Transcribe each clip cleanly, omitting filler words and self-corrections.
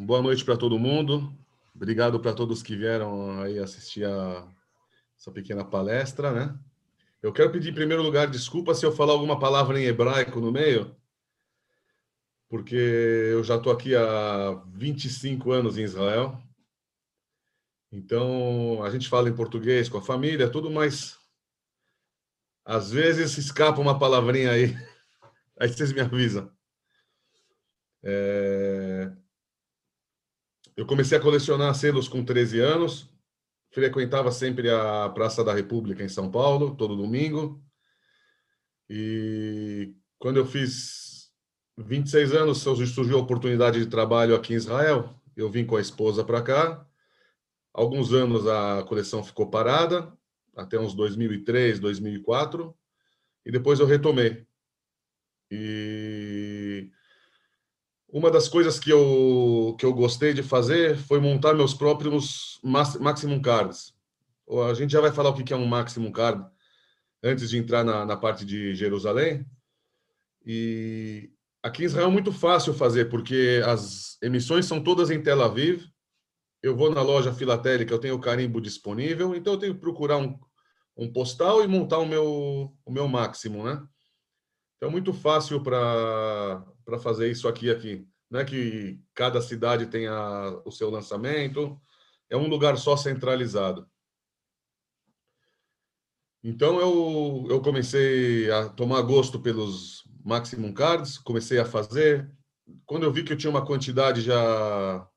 Boa noite para todo mundo. Obrigado para todos que vieram aí assistir essa pequena palestra, né? Eu quero pedir, em primeiro lugar, desculpa se eu falar alguma palavra em hebraico no meio, porque eu já estou aqui há 25 anos em Israel. Então, a gente fala em português com a família, tudo, mas às vezes escapa uma palavrinha aí. Aí vocês me avisam. Eu comecei a colecionar selos com 13 anos. Frequentava sempre a Praça da República em São Paulo, todo domingo. E quando eu fiz 26 anos, surgiu a oportunidade de trabalho aqui em Israel. Eu vim com a esposa para cá. Alguns anos a coleção ficou parada, até uns 2003, 2004. E depois eu retomei. E uma das coisas que eu gostei de fazer foi montar meus próprios Maximum Cards. A gente já vai falar o que é um Maximum Card antes de entrar na parte de Jerusalém. E aqui em Israel é muito fácil fazer, porque as emissões são todas em Tel Aviv. Eu vou na loja filatélica, eu tenho o carimbo disponível, então eu tenho que procurar um postal e montar o meu máximo, né? Então é muito fácil para fazer isso aqui. Não é que cada cidade tenha o seu lançamento, é um lugar só centralizado. Então eu comecei a tomar gosto pelos Maximum Cards, comecei a fazer. Quando eu vi que eu tinha uma quantidade já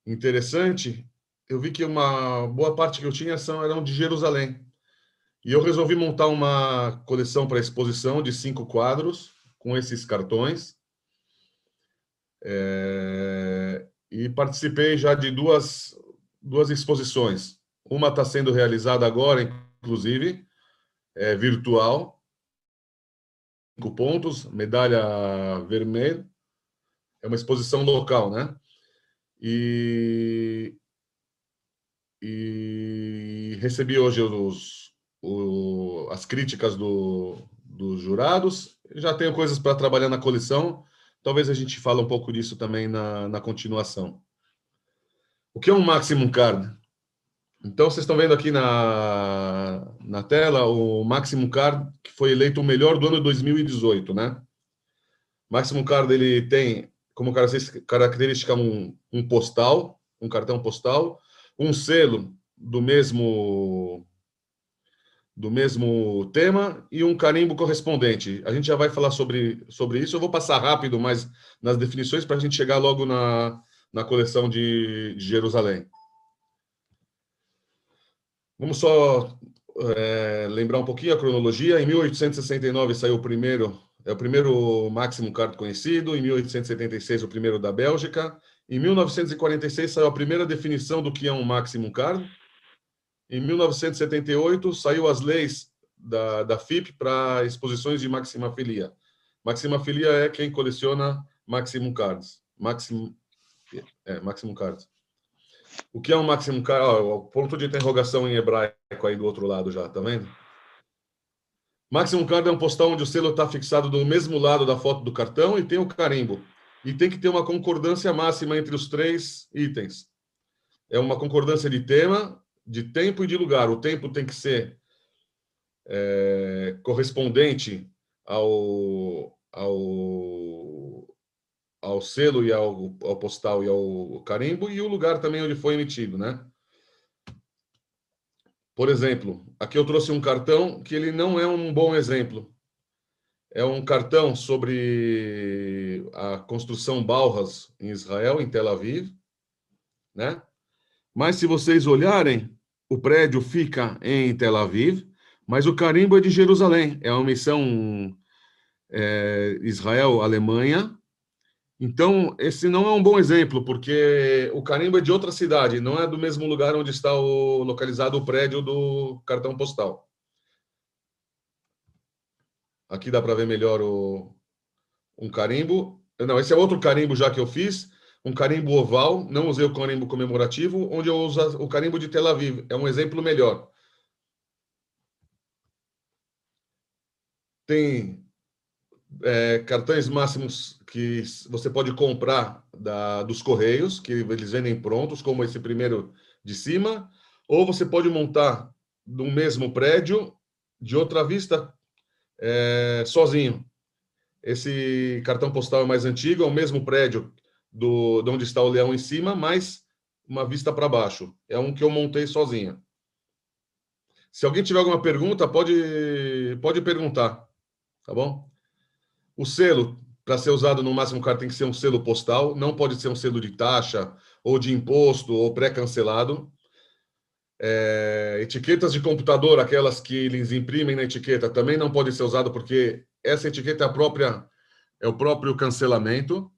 interessante, eu vi que uma boa parte que eu tinha eram de Jerusalém. E eu resolvi montar uma coleção para exposição de 5 quadros com esses cartões. E participei já de duas exposições. Uma está sendo realizada agora, inclusive, virtual. 5 pontos, medalha vermelha. É uma exposição local, né? E recebi hoje as críticas dos jurados. Já tenho coisas para trabalhar na coleção. Talvez a gente fale um pouco disso também na continuação. O que é um Maximum Card? Então, vocês estão vendo aqui na tela o Maximum Card, que foi eleito o melhor do ano 2018, né? Maximum Card, ele tem como característica um postal, um cartão postal, um selo do mesmo tema e um carimbo correspondente. A gente já vai falar sobre isso. Eu vou passar rápido, mas nas definições, para a gente chegar logo na coleção de Jerusalém. Vamos só lembrar um pouquinho a cronologia. Em 1869 saiu o primeiro Maximum Card conhecido. Em 1876, o primeiro da Bélgica. Em 1946 saiu a primeira definição do que é um Maximum Card. Em 1978 saiu as leis da FIP para exposições de maximafilia. Maximafilia é quem coleciona Maximum Cards. Maximum Cards. O que é um Maximum Card? O ponto de interrogação em hebraico aí do outro lado já, tá vendo? Maximum Card é um postal onde o selo está fixado do mesmo lado da foto do cartão e tem o carimbo. E tem que ter uma concordância máxima entre os 3 itens. É uma concordância de tema, de tempo e de lugar. O tempo tem que ser correspondente ao selo e ao postal e ao carimbo, e o lugar também onde foi emitido, né? Por exemplo, aqui eu trouxe um cartão que ele não é um bom exemplo. É um cartão sobre a construção Bauhaus em Israel, em Tel Aviv, né? Mas se vocês olharem, o prédio fica em Tel Aviv, mas o carimbo é de Jerusalém. É uma missão Israel-Alemanha. Então, esse não é um bom exemplo, porque o carimbo é de outra cidade, não é do mesmo lugar onde está localizado o prédio do cartão postal. Aqui dá para ver melhor um carimbo. Não, esse é outro carimbo já que eu fiz, um carimbo oval, não usei o carimbo comemorativo, onde eu uso o carimbo de Tel Aviv. É um exemplo melhor. Tem cartões máximos que você pode comprar dos Correios, que eles vendem prontos, como esse primeiro de cima, ou você pode montar no mesmo prédio, de outra vista, sozinho. Esse cartão postal é mais antigo, é o mesmo prédio de onde está o leão em cima, mas uma vista para baixo. É um que eu montei sozinho. Se alguém tiver alguma pergunta, pode perguntar, tá bom? O selo, para ser usado no máximo card, tem que ser um selo postal, não pode ser um selo de taxa, ou de imposto, ou pré-cancelado. Etiquetas de computador, aquelas que eles imprimem na etiqueta, também não podem ser usadas, porque essa etiqueta é o próprio cancelamento.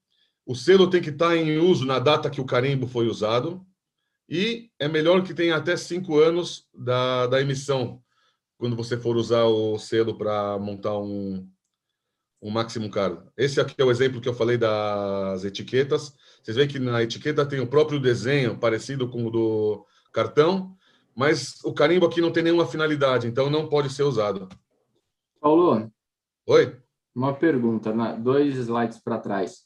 O selo tem que estar em uso na data que o carimbo foi usado. E é melhor que tenha até 5 anos da emissão, quando você for usar o selo para montar um Maximum Card. Esse aqui é o exemplo que eu falei das etiquetas. Vocês veem que na etiqueta tem o próprio desenho, parecido com o do cartão, mas o carimbo aqui não tem nenhuma finalidade, então não pode ser usado. Paulo, Oi? uma pergunta, 2 slides para trás.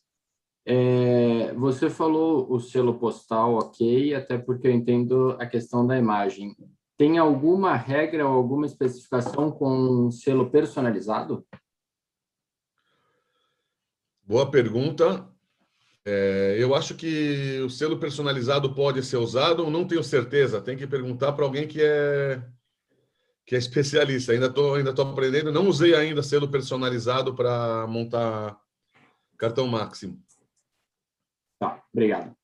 Você falou o selo postal, ok, até porque eu entendo a questão da imagem. Tem alguma regra ou alguma especificação com selo personalizado? Boa pergunta. Eu acho que o selo personalizado pode ser usado, não tenho certeza. Tem que perguntar para alguém que é especialista. Ainda tô aprendendo. Não usei ainda selo personalizado para montar cartão máximo. Tá, obrigado.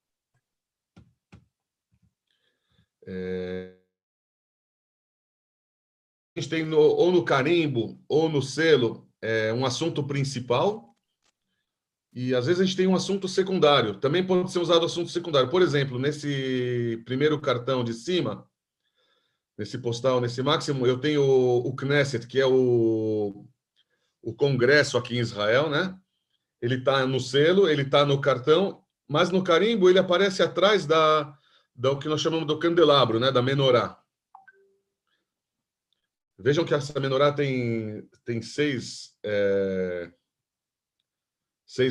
A gente tem ou no carimbo ou no selo um assunto principal e às vezes a gente tem um assunto secundário. Também pode ser usado assunto secundário. Por exemplo, nesse primeiro cartão de cima, nesse postal, nesse máximo, eu tenho o Knesset, que é o Congresso aqui em Israel, né? Ele está no selo, ele está no cartão, mas no carimbo ele aparece atrás da o que nós chamamos do candelabro, né? Da menorá. Vejam que essa menorá tem seis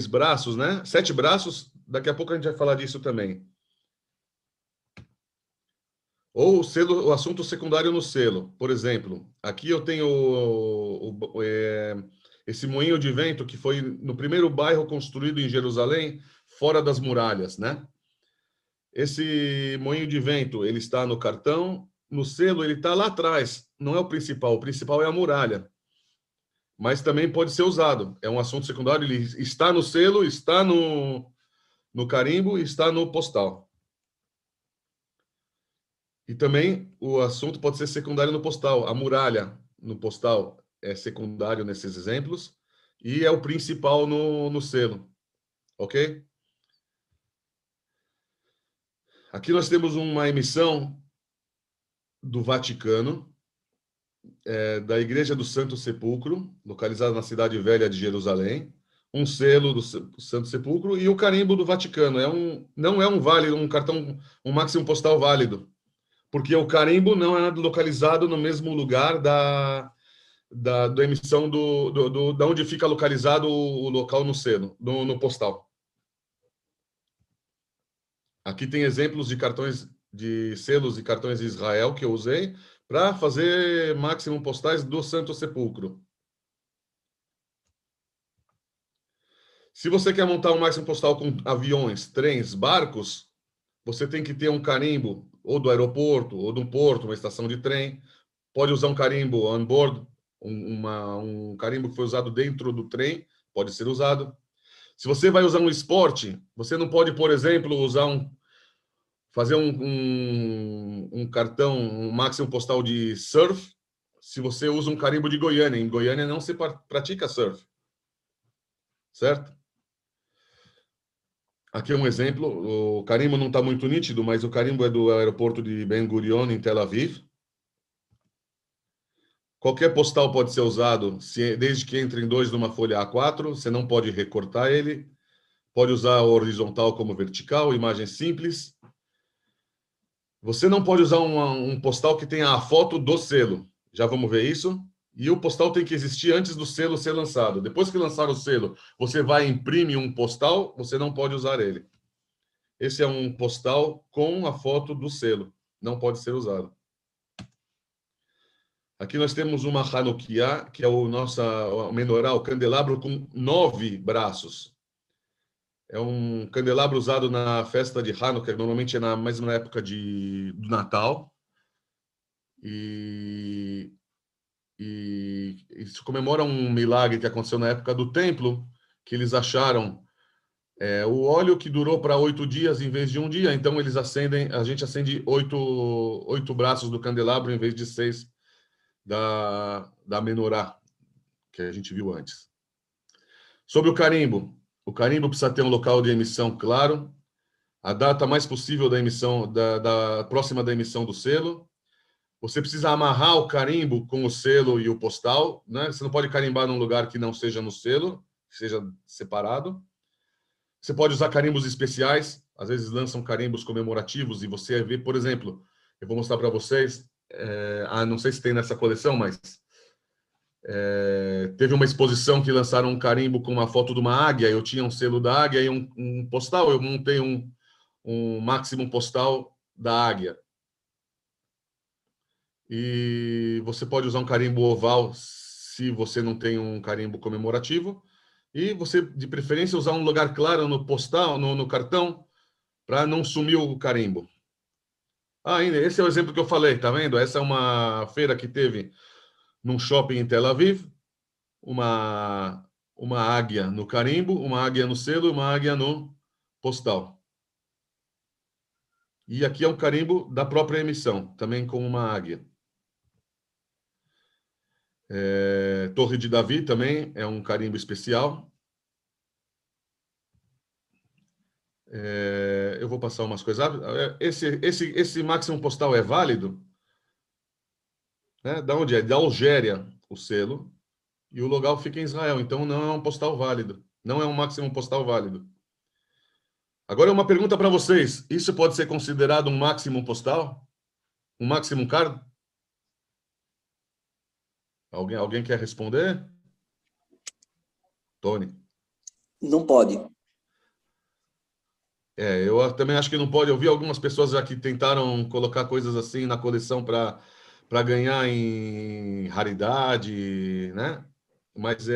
braços, né? 7 braços. Daqui a pouco a gente vai falar disso também. Ou o selo, o assunto secundário no selo. Por exemplo, aqui eu tenho esse moinho de vento que foi no primeiro bairro construído em Jerusalém, fora das muralhas, né? Esse moinho de vento, ele está no cartão, no selo ele está lá atrás. Não é o principal é a muralha. Mas também pode ser usado. É um assunto secundário, ele está no selo, está no carimbo e está no postal. E também o assunto pode ser secundário no postal. A muralha no postal é secundário nesses exemplos e é o principal no selo. Ok? Aqui nós temos uma emissão do Vaticano, da Igreja do Santo Sepulcro, localizada na cidade velha de Jerusalém, um selo do Santo Sepulcro e o carimbo do Vaticano. Não é um válido, um cartão, um máximo postal válido, porque o carimbo não é localizado no mesmo lugar da emissão da onde fica localizado o local no selo, no postal. Aqui tem exemplos de cartões, de selos e cartões de Israel que eu usei para fazer máximo postais do Santo Sepulcro. Se você quer montar um máximo postal com aviões, trens, barcos, você tem que ter um carimbo ou do aeroporto ou do porto, uma estação de trem. Pode usar um carimbo on board, um carimbo que foi usado dentro do trem, pode ser usado. Se você vai usar um esporte, você não pode, por exemplo, fazer um cartão, um máximo postal de surf, se você usa um carimbo de Goiânia. Em Goiânia não se pratica surf. Certo? Aqui é um exemplo. O carimbo não está muito nítido, mas o carimbo é do aeroporto de Ben Gurion, em Tel Aviv. Qualquer postal pode ser usado, desde que entre em dois numa folha A4. Você não pode recortar ele. Pode usar horizontal como vertical, imagem simples. Você não pode usar um postal que tenha a foto do selo. Já vamos ver isso. E o postal tem que existir antes do selo ser lançado. Depois que lançar o selo, você vai imprimir um postal, você não pode usar ele. Esse é um postal com a foto do selo. Não pode ser usado. Aqui nós temos uma Hanukkah, que é o menorá, o candelabro com 9 braços. É um candelabro usado na festa de Hanukkah, normalmente é na mesma época do Natal. E isso comemora um milagre que aconteceu na época do templo, que eles acharam o óleo que durou para 8 dias em vez de um dia. Então eles acendem, a gente acende 8 braços do candelabro em vez de 6 da menorá, que a gente viu antes. Sobre o carimbo precisa ter um local de emissão claro, a data mais possível da emissão, da próxima da emissão do selo. Você precisa amarrar o carimbo com o selo e o postal, né? Você não pode carimbar num lugar que não seja no selo, que seja separado. Você pode usar carimbos especiais, às vezes lançam carimbos comemorativos e você vê, por exemplo, eu vou mostrar para vocês, não sei se tem nessa coleção, mas teve uma exposição que lançaram um carimbo com uma foto de uma águia, eu tinha um selo da águia e um postal, eu montei um máximo postal da águia. E você pode usar um carimbo oval se você não tem um carimbo comemorativo. E você, de preferência, usar um lugar claro no postal, no cartão, para não sumir o carimbo. Ainda, esse é o exemplo que eu falei, tá vendo? Essa é uma feira que teve num shopping em Tel Aviv, uma águia no carimbo, uma águia no selo, uma águia no postal. E aqui é um carimbo da própria emissão, também com uma águia. Torre de Davi também é um carimbo especial. Eu vou passar umas coisas. Esse máximo postal é válido? Né? Da onde é? Da Algéria, o selo. E o local fica em Israel. Então, não é um postal válido. Não é um máximo postal válido. Agora, uma pergunta para vocês. Isso pode ser considerado um máximo postal? Um máximo card? Alguém quer responder? Tony. Não pode. Eu também acho que não pode. Eu vi algumas pessoas já que tentaram colocar coisas assim na coleção para ganhar em raridade, né? Mas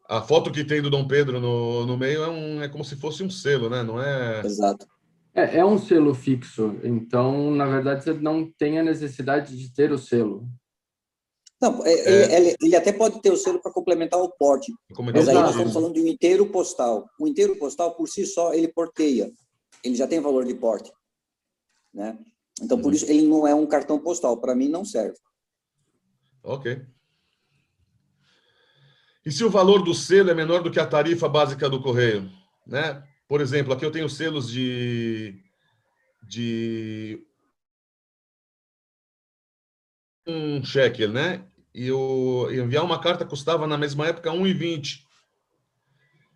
a foto que tem do Dom Pedro no meio é como se fosse um selo, né? Não é? Exato. É um selo fixo, então, na verdade, você não tem a necessidade de ter o selo. Não, ele até pode ter o selo para complementar o porte, mas aí nós estamos falando de um inteiro postal. O inteiro postal, por si só, ele porteia. Ele já tem valor de porte, né? Então, por isso, ele não é um cartão postal. Para mim, não serve. Ok. E se o valor do selo é menor do que a tarifa básica do correio, né? Por exemplo, aqui eu tenho selos de um shekel, né? E enviar uma carta custava, na mesma época, 1,20.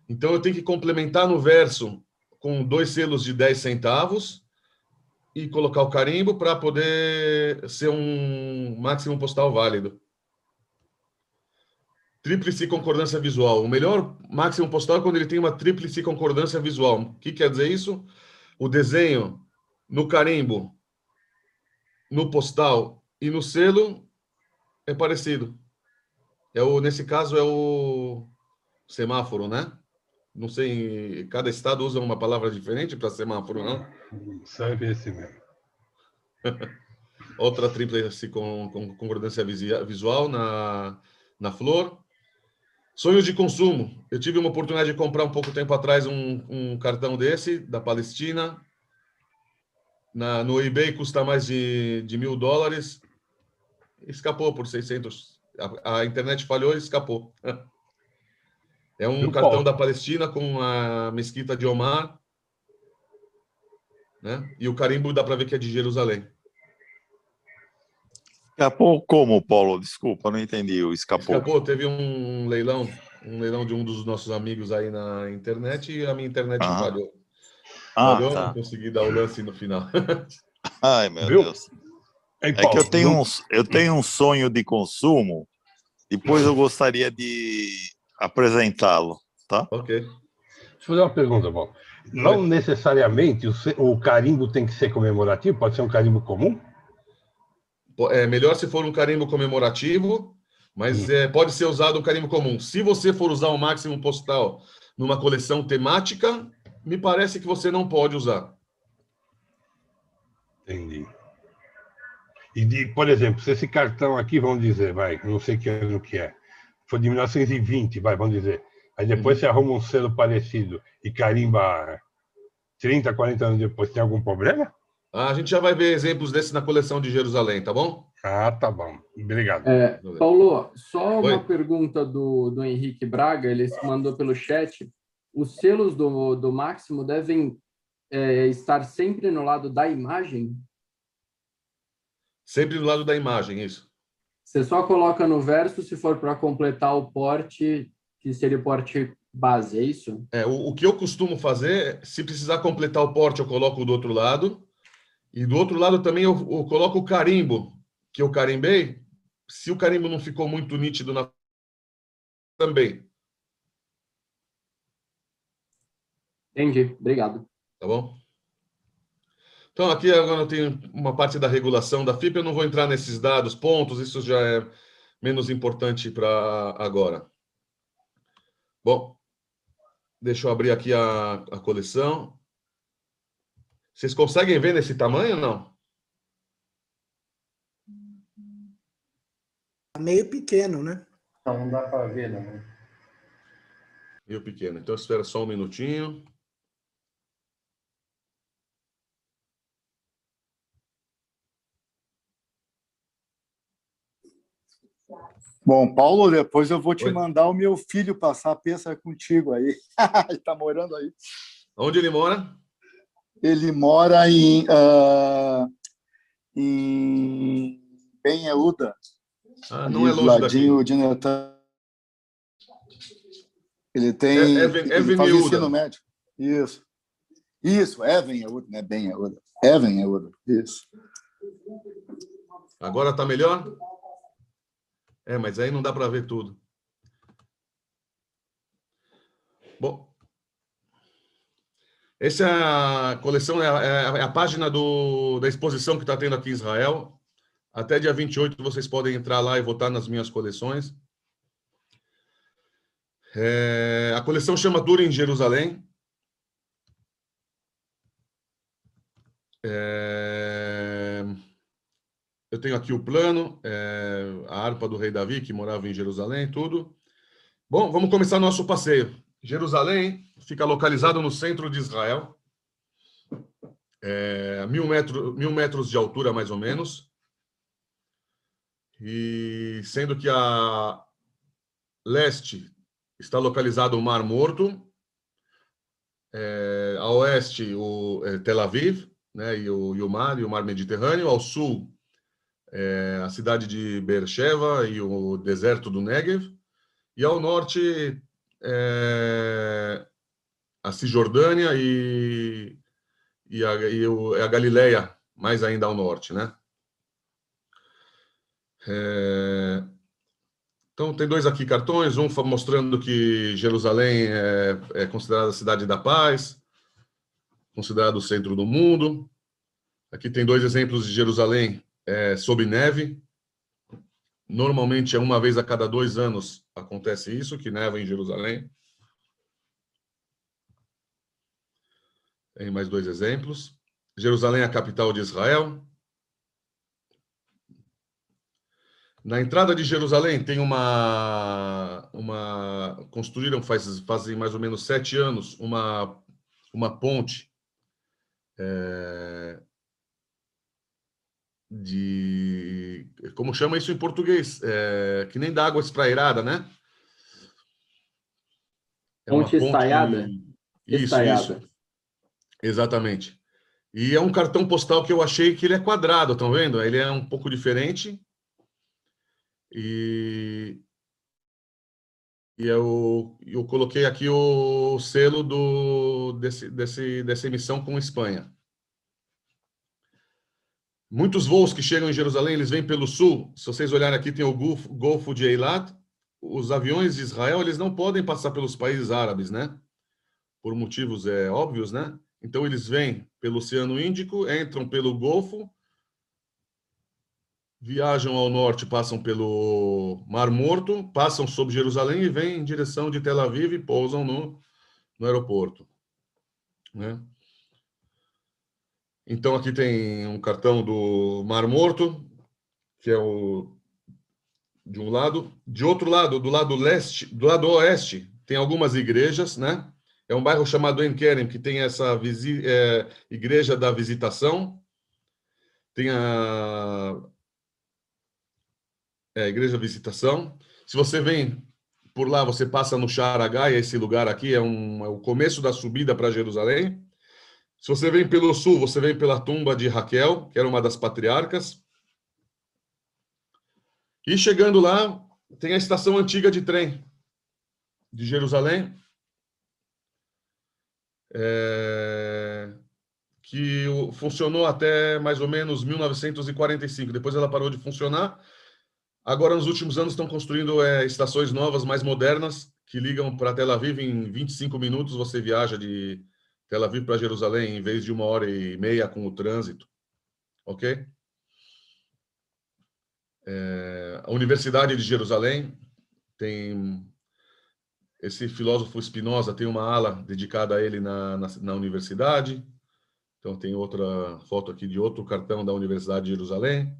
Então, eu tenho que complementar no verso com 2 selos de 10 centavos e colocar o carimbo para poder ser um máximo postal válido. Tríplice concordância visual. O melhor máximo postal é quando ele tem uma tríplice concordância visual. O que quer dizer isso? O desenho no carimbo, no postal e no selo é parecido. Nesse caso, é o semáforo, né? Não sei, cada estado usa uma palavra diferente para semáforo, não? Serve esse mesmo. Outra tríplice com concordância visual na flor. Sonhos de consumo. Eu tive uma oportunidade de comprar um pouco tempo atrás um cartão desse, da Palestina. No eBay custa mais de $1.000. Escapou por 600. A internet falhou e escapou. É um cartão da Palestina com a mesquita de Omar, né? E o carimbo dá para ver que é de Jerusalém. Escapou como, Paulo? Desculpa, não entendi o escapou. Escapou, teve um leilão de um dos nossos amigos aí na internet e a minha internet falhou. Falhou, tá. não consegui dar o lance no final. Ai, meu Deus. Aí, É que Paulo, eu tenho um sonho de consumo, depois eu gostaria de apresentá-lo, tá? Ok. deixa eu fazer uma pergunta, Paulo. Não Oi. necessariamente o carimbo tem que ser comemorativo, pode ser um carimbo comum? É melhor se for um carimbo comemorativo, mas pode ser usado um carimbo comum. Se você for usar o máximo postal numa coleção temática, me parece que você não pode usar. Entendi. Por exemplo, se esse cartão aqui, vamos dizer, vai, não sei que ano que é, foi de 1920, vai, vamos dizer. Aí depois você arruma um selo parecido e carimba 30, 40 anos depois, tem algum problema? A gente já vai ver exemplos desses na coleção de Jerusalém, tá bom? Ah, tá bom. Obrigado. Paulo, só uma Oi. pergunta do Henrique Braga, ele mandou pelo chat. Os selos do Máximo devem estar sempre no lado da imagem? Sempre do lado da imagem, isso. Você só coloca no verso se for para completar o porte, que seria o porte base, é isso? O que eu costumo fazer, se precisar completar o porte, eu coloco do outro lado. E do outro lado também eu coloco o carimbo, que eu carimbei. Se o carimbo não ficou muito nítido também. Entendi, obrigado. Tá bom? Então, aqui agora eu tenho uma parte da regulação da FIP, eu não vou entrar nesses dados, pontos, isso já é menos importante para agora. Bom, deixa eu abrir aqui a coleção. Vocês conseguem ver nesse tamanho ou não? Meio pequeno, né? Não dá para ver, não. Meio pequeno. Então, espera só um minutinho. Bom, Paulo, depois eu vou te Oi. mandar o meu filho passar a peça contigo aí. Ele está morando aí. Onde ele mora? Ele mora em Ben-Yehuda. Não é longe ladinho daqui. de Natan. Ele ele faz ensino médio. Isso. Isso, Even-Yehuda, não é Ben-Yehuda. Even-Yehuda, isso. Agora está melhor? Mas aí não dá para ver tudo. Bom, essa é a coleção, é a página da exposição que está tendo aqui em Israel. Até dia 28 vocês podem entrar lá e votar nas minhas coleções. A coleção chama Tour em Jerusalém. Eu tenho aqui o plano, a harpa do rei Davi, que morava em Jerusalém, tudo. Bom, vamos começar nosso passeio. Jerusalém fica localizado no centro de Israel, 1.000 metros de altura, mais ou menos. E sendo que a leste está localizado o Mar Morto, a oeste Tel Aviv, né, e o Mar Mediterrâneo, ao sul a cidade de Beersheba e o deserto do Negev, e ao norte a Cisjordânia e a Galileia, mais ainda ao norte, né? Então, tem dois aqui cartões, um mostrando que Jerusalém é considerada a cidade da paz, considerado o centro do mundo. Aqui tem dois exemplos de Jerusalém sob neve. Normalmente, uma vez a cada 2 anos acontece isso, que neva em Jerusalém. Tem mais 2 exemplos. Jerusalém é a capital de Israel. Na entrada de Jerusalém tem construíram fazem mais ou menos 7 anos uma ponte como chama isso em português? Que nem da água esprairada, né? Ponte estaiada? Isso. Exatamente. E é um cartão postal que eu achei que ele é quadrado, estão vendo? Ele é um pouco diferente. E eu coloquei aqui o selo dessa emissão com Espanha. Muitos voos que chegam em Jerusalém, eles vêm pelo sul. Se vocês olharem aqui, tem o Golfo de Eilat. Os aviões de Israel, eles não podem passar pelos países árabes, né? Por motivos óbvios, né? Então, eles vêm pelo Oceano Índico, entram pelo Golfo, viajam ao norte, passam pelo Mar Morto, passam sobre Jerusalém e vêm em direção de Tel Aviv e pousam no aeroporto, né? Então, aqui tem um cartão do Mar Morto, que é de um lado. De outro lado, do lado leste, do lado oeste, tem algumas igrejas, né? É um bairro chamado En Kerem, que tem essa igreja da visitação. Tem a igreja da visitação. Se você vem por lá, você passa no Sha'ar HaGai, esse lugar aqui é o começo da subida para Jerusalém. Se você vem pelo sul, você vem pela tumba de Raquel, que era uma das patriarcas. E chegando lá, tem a estação antiga de trem de Jerusalém, que funcionou até mais ou menos 1945. Depois ela parou de funcionar. Agora, nos últimos anos, estão construindo estações novas, mais modernas, que ligam para Tel Aviv. Em 25 minutos, você viaja de Tel Aviv para Jerusalém, em vez de 1h30 com o trânsito. Ok? A Universidade de Jerusalém tem... Esse filósofo Spinoza tem uma ala dedicada a ele na universidade. Então, tem outra foto aqui de outro cartão da Universidade de Jerusalém.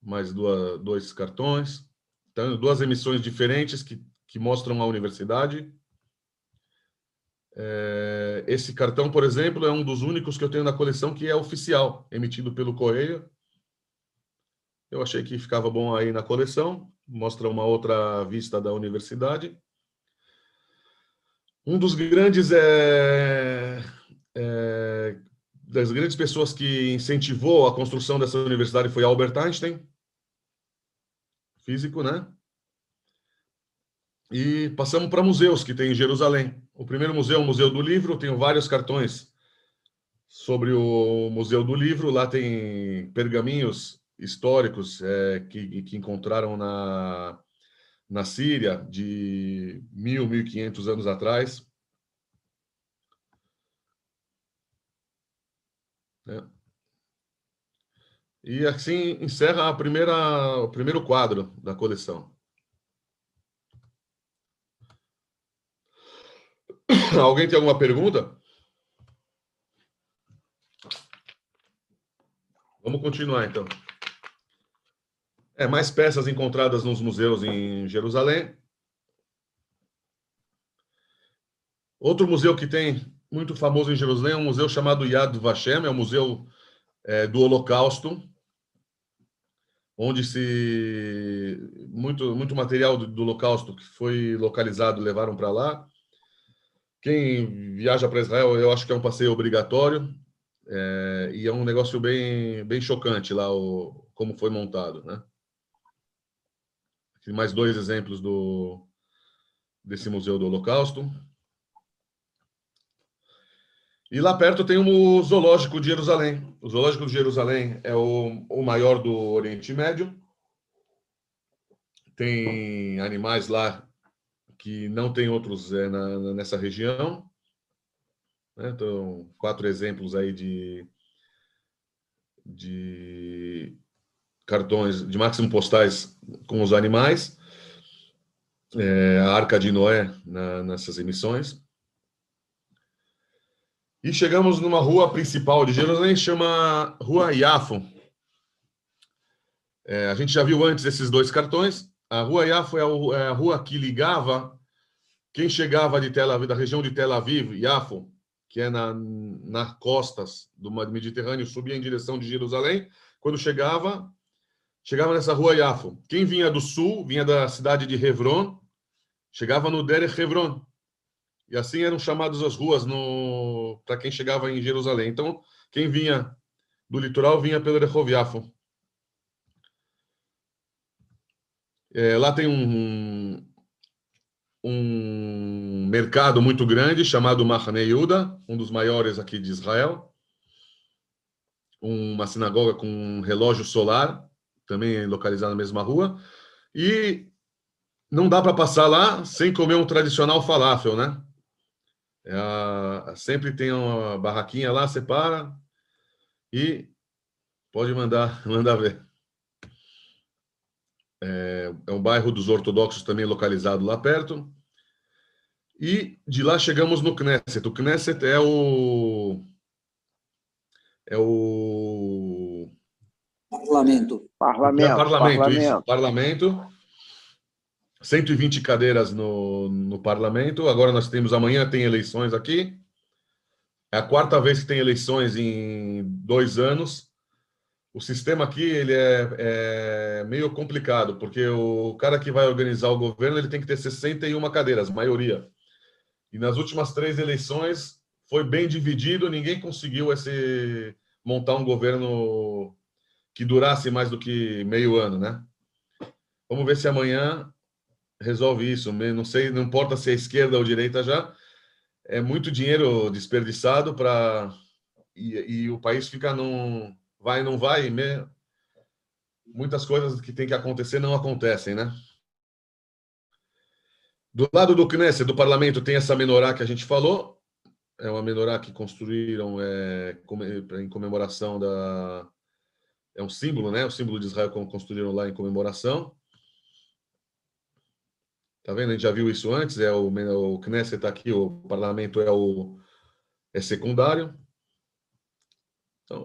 Mais dois cartões. Então, 2 emissões diferentes que mostram a universidade. Esse cartão, por exemplo, é um dos únicos que eu tenho na coleção que é oficial, emitido pelo correio. Eu achei que ficava bom aí na coleção. Mostra uma outra vista da universidade. Um dos grandes das grandes pessoas que incentivou a construção dessa universidade foi Albert Einstein, físico, né? E passamos para museus que tem em Jerusalém. O primeiro museu é o Museu do Livro. Tenho vários cartões sobre o Museu do Livro. Lá tem pergaminhos históricos que encontraram na Síria de 1.500 anos atrás. E assim encerra o primeiro quadro da coleção. Alguém tem alguma pergunta? Vamos continuar, então. Mais peças encontradas nos museus em Jerusalém. Outro museu que tem muito famoso em Jerusalém é um museu chamado Yad Vashem, é o museu do Holocausto, onde muito material do Holocausto que foi localizado levaram para lá. Quem viaja para Israel, eu acho que é um passeio obrigatório, e é um negócio bem chocante lá, como foi montado, né? Aqui mais 2 exemplos desse Museu do Holocausto. E lá perto tem o Zoológico de Jerusalém. O Zoológico de Jerusalém é o maior do Oriente Médio. Tem animais lá que não tem outros nessa região. Então, 4 exemplos aí de cartões, de máximo postais com os animais. A Arca de Noé nessas emissões. E chegamos numa rua principal de Jerusalém, chama Rua Yafo. A gente já viu antes esses 2 cartões. A Rua Yafo é a rua que ligava quem chegava de Tel Aviv, da região de Tel Aviv, Yafo, que é nas costas do Mediterrâneo, subia em direção de Jerusalém. Quando chegava nessa Rua Yafo. Quem vinha do sul, vinha da cidade de Hebron, chegava no Derech Hebron. E assim eram chamadas as ruas para quem chegava em Jerusalém. Então, quem vinha do litoral vinha pelo Rehov Yafo. Lá tem um mercado muito grande chamado Mahane Yehuda, um dos maiores aqui de Israel, uma sinagoga com um relógio solar, também localizado na mesma rua, e não dá para passar lá sem comer um tradicional falafel, né? Sempre tem uma barraquinha lá, você para e pode mandar ver. É um bairro dos ortodoxos também localizado lá perto. E de lá chegamos no Knesset. O Knesset é o Parlamento. Parlamento. 120 cadeiras no parlamento. Agora nós temos, amanhã tem eleições aqui. É a 4ª vez que tem eleições em 2 anos. O sistema aqui ele é meio complicado, porque o cara que vai organizar o governo ele tem que ter 61 cadeiras, maioria. E nas últimas 3 eleições foi bem dividido, ninguém conseguiu montar um governo que durasse mais do que meio ano, né? Vamos ver se amanhã resolve isso. Não sei, não importa se é esquerda ou direita já. É muito dinheiro desperdiçado e o país fica num vai não vai, muitas coisas que tem que acontecer não acontecem, né? Do lado do Knesset, do parlamento, tem essa menorá que a gente falou. É uma menorá que construíram em comemoração da... É um símbolo, né? O símbolo de Israel que construíram lá em comemoração. Tá vendo? A gente já viu isso antes. O Knesset está aqui, o parlamento é secundário. Então,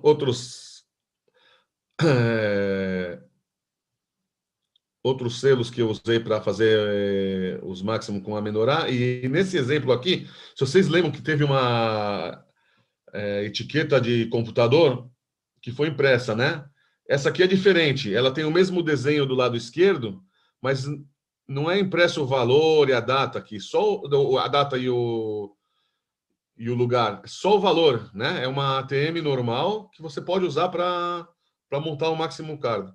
outros selos que eu usei para fazer os máximos com a menorá. E nesse exemplo aqui, se vocês lembram que teve uma etiqueta de computador que foi impressa, né? Essa aqui é diferente. Ela tem o mesmo desenho do lado esquerdo, mas não é impresso o valor e a data aqui, só a data e o lugar, só o valor, né? É uma ATM normal que você pode usar para montar o Maximum Card.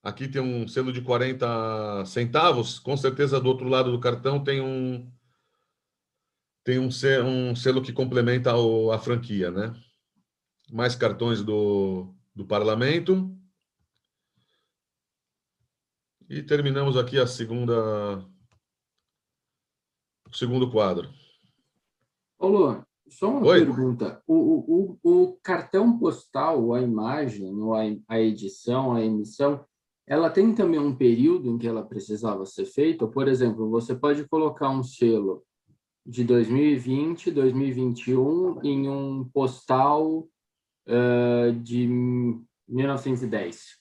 Aqui tem um selo de 40 centavos. Com certeza, do outro lado do cartão tem um selo que complementa a franquia, né? Mais cartões do parlamento. E terminamos aqui o segundo quadro. Paulo, só uma pergunta. O cartão postal, a imagem, a edição, a emissão, ela tem também um período em que ela precisava ser feita? Por exemplo, você pode colocar um selo de 2020, 2021 em um postal de 1910.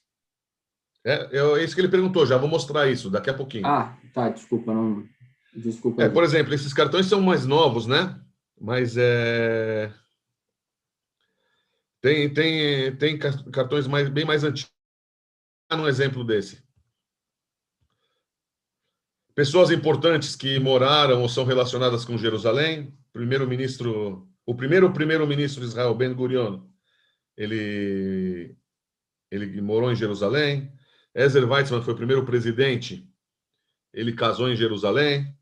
É isso que ele perguntou, já vou mostrar isso daqui a pouquinho. Ah, tá, desculpa, não... Desculpa. Por exemplo, esses cartões são mais novos, né? Mas tem cartões bem mais antigos. Um exemplo desse. Pessoas importantes que moraram ou são relacionadas com Jerusalém. O primeiro-ministro de Israel, Ben Gurion, ele morou em Jerusalém. Ezer Weizmann foi o primeiro presidente. Ele casou em Jerusalém.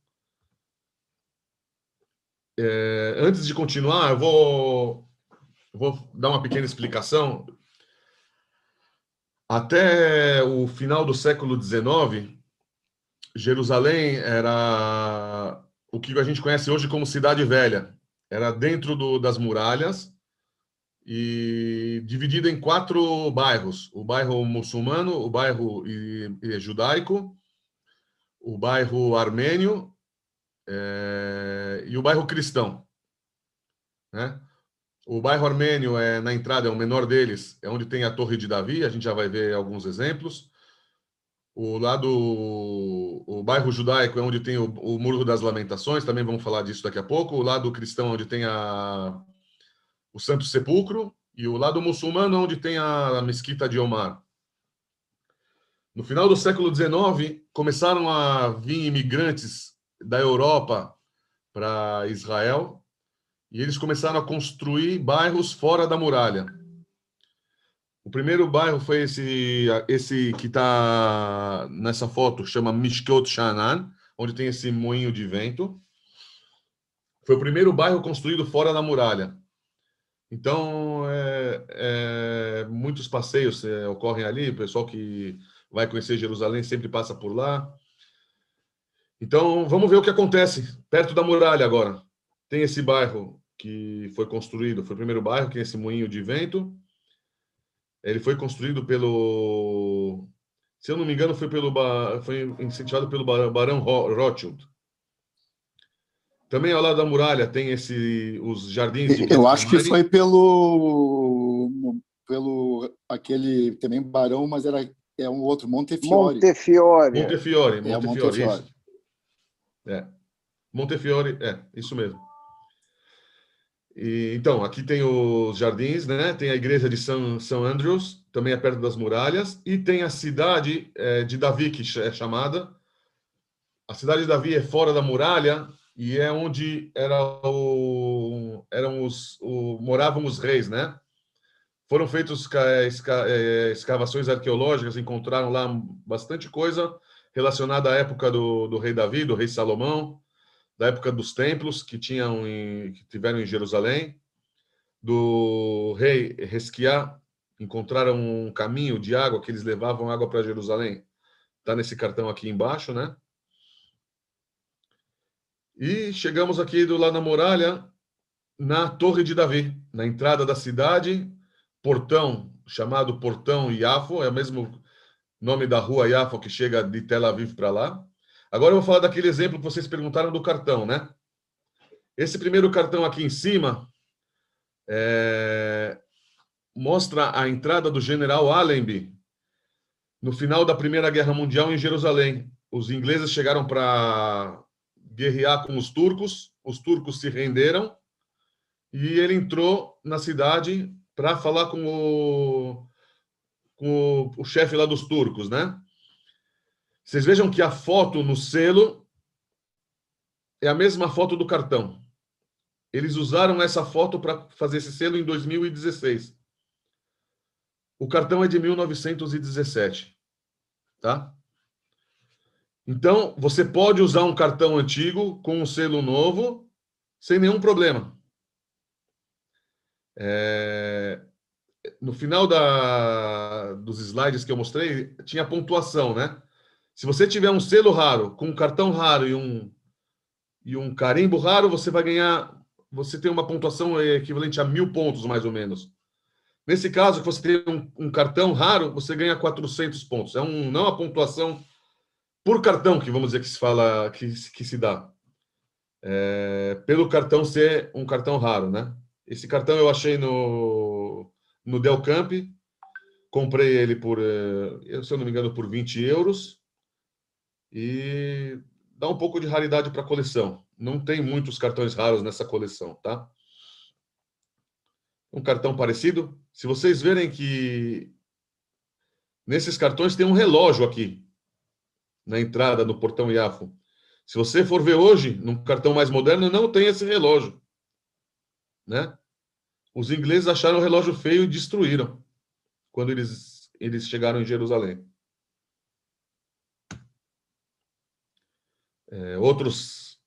Antes de continuar, eu vou dar uma pequena explicação. Até o final do século XIX, Jerusalém era o que a gente conhece hoje como Cidade Velha. Era dentro das muralhas e dividida em 4 bairros. O bairro muçulmano, o bairro judaico, o bairro armênio e o bairro cristão, né? O bairro armênio na entrada, é o menor deles, é onde tem a Torre de Davi, a gente já vai ver alguns exemplos. O bairro judaico é onde tem o Muro das Lamentações, também vamos falar disso daqui a pouco. O lado cristão, onde tem o Santo Sepulcro, e o lado muçulmano, onde tem a Mesquita de Omar. No final do século XIX, começaram a vir imigrantes da Europa para Israel, e eles começaram a construir bairros fora da muralha. O primeiro bairro foi esse que está nessa foto, chama Mishkot Sha'anan, onde tem esse moinho de vento. Foi o primeiro bairro construído fora da muralha. Então, muitos passeios ocorrem ali, o pessoal que vai conhecer Jerusalém sempre passa por lá. Então, vamos ver o que acontece perto da muralha agora. Tem esse bairro que foi construído, foi o primeiro bairro, que é esse moinho de vento. Ele foi construído pelo... Se eu não me engano, foi incentivado pelo Barão Rothschild. Também ao lado da muralha tem os jardins de... Eu acho que foi pelo aquele também barão, mas é um outro, Montefiore. Montefiore, isso. Montefiore, isso mesmo. Então, aqui tem os jardins, né? Tem a igreja de São Andrews, também é perto das muralhas, e tem a cidade de Davi, que é chamada. A cidade de Davi é fora da muralha e é onde moravam os reis, né? Foram feitas escavações arqueológicas, encontraram lá bastante coisa relacionada à época do rei Davi, do rei Salomão, da época dos templos que tiveram em Jerusalém, do rei Hezquiá. Encontraram um caminho de água que eles levavam água para Jerusalém. Está nesse cartão aqui embaixo, né? E chegamos aqui do lado da muralha, na Torre de Davi, na entrada da cidade, portão chamado Portão Iafo, é o mesmo nome da rua Iafo que chega de Tel Aviv para lá. Agora eu vou falar daquele exemplo que vocês perguntaram do cartão, né? Esse primeiro cartão aqui em cima mostra a entrada do general Allenby no final da Primeira Guerra Mundial em Jerusalém. Os ingleses chegaram para guerrear com os turcos se renderam e ele entrou na cidade para falar com o chefe lá dos turcos, né? Vocês vejam que a foto no selo é a mesma foto do cartão. Eles usaram essa foto para fazer esse selo em 2016. O cartão é de 1917, tá? Então, você pode usar um cartão antigo com um selo novo sem nenhum problema. No final dos slides que eu mostrei, tinha pontuação, né? Se você tiver um selo raro, com um cartão raro e um carimbo raro, você vai ganhar... Você tem uma pontuação equivalente a 1.000 pontos, mais ou menos. Nesse caso, que você tem um cartão raro, você ganha 400 pontos. Não é uma pontuação por cartão, que vamos dizer que se fala, que se dá. Pelo cartão ser um cartão raro, né? Esse cartão eu achei no Delcamp, comprei ele por, se eu não me engano, por 20 euros, e dá um pouco de raridade para a coleção. Não tem muitos cartões raros nessa coleção, tá? Um cartão parecido. Se vocês verem que nesses cartões tem um relógio aqui, na entrada, no portão Iafo. Se você for ver hoje, num cartão mais moderno, não tem esse relógio, né? Os ingleses acharam o relógio feio e destruíram quando eles chegaram em Jerusalém. Outros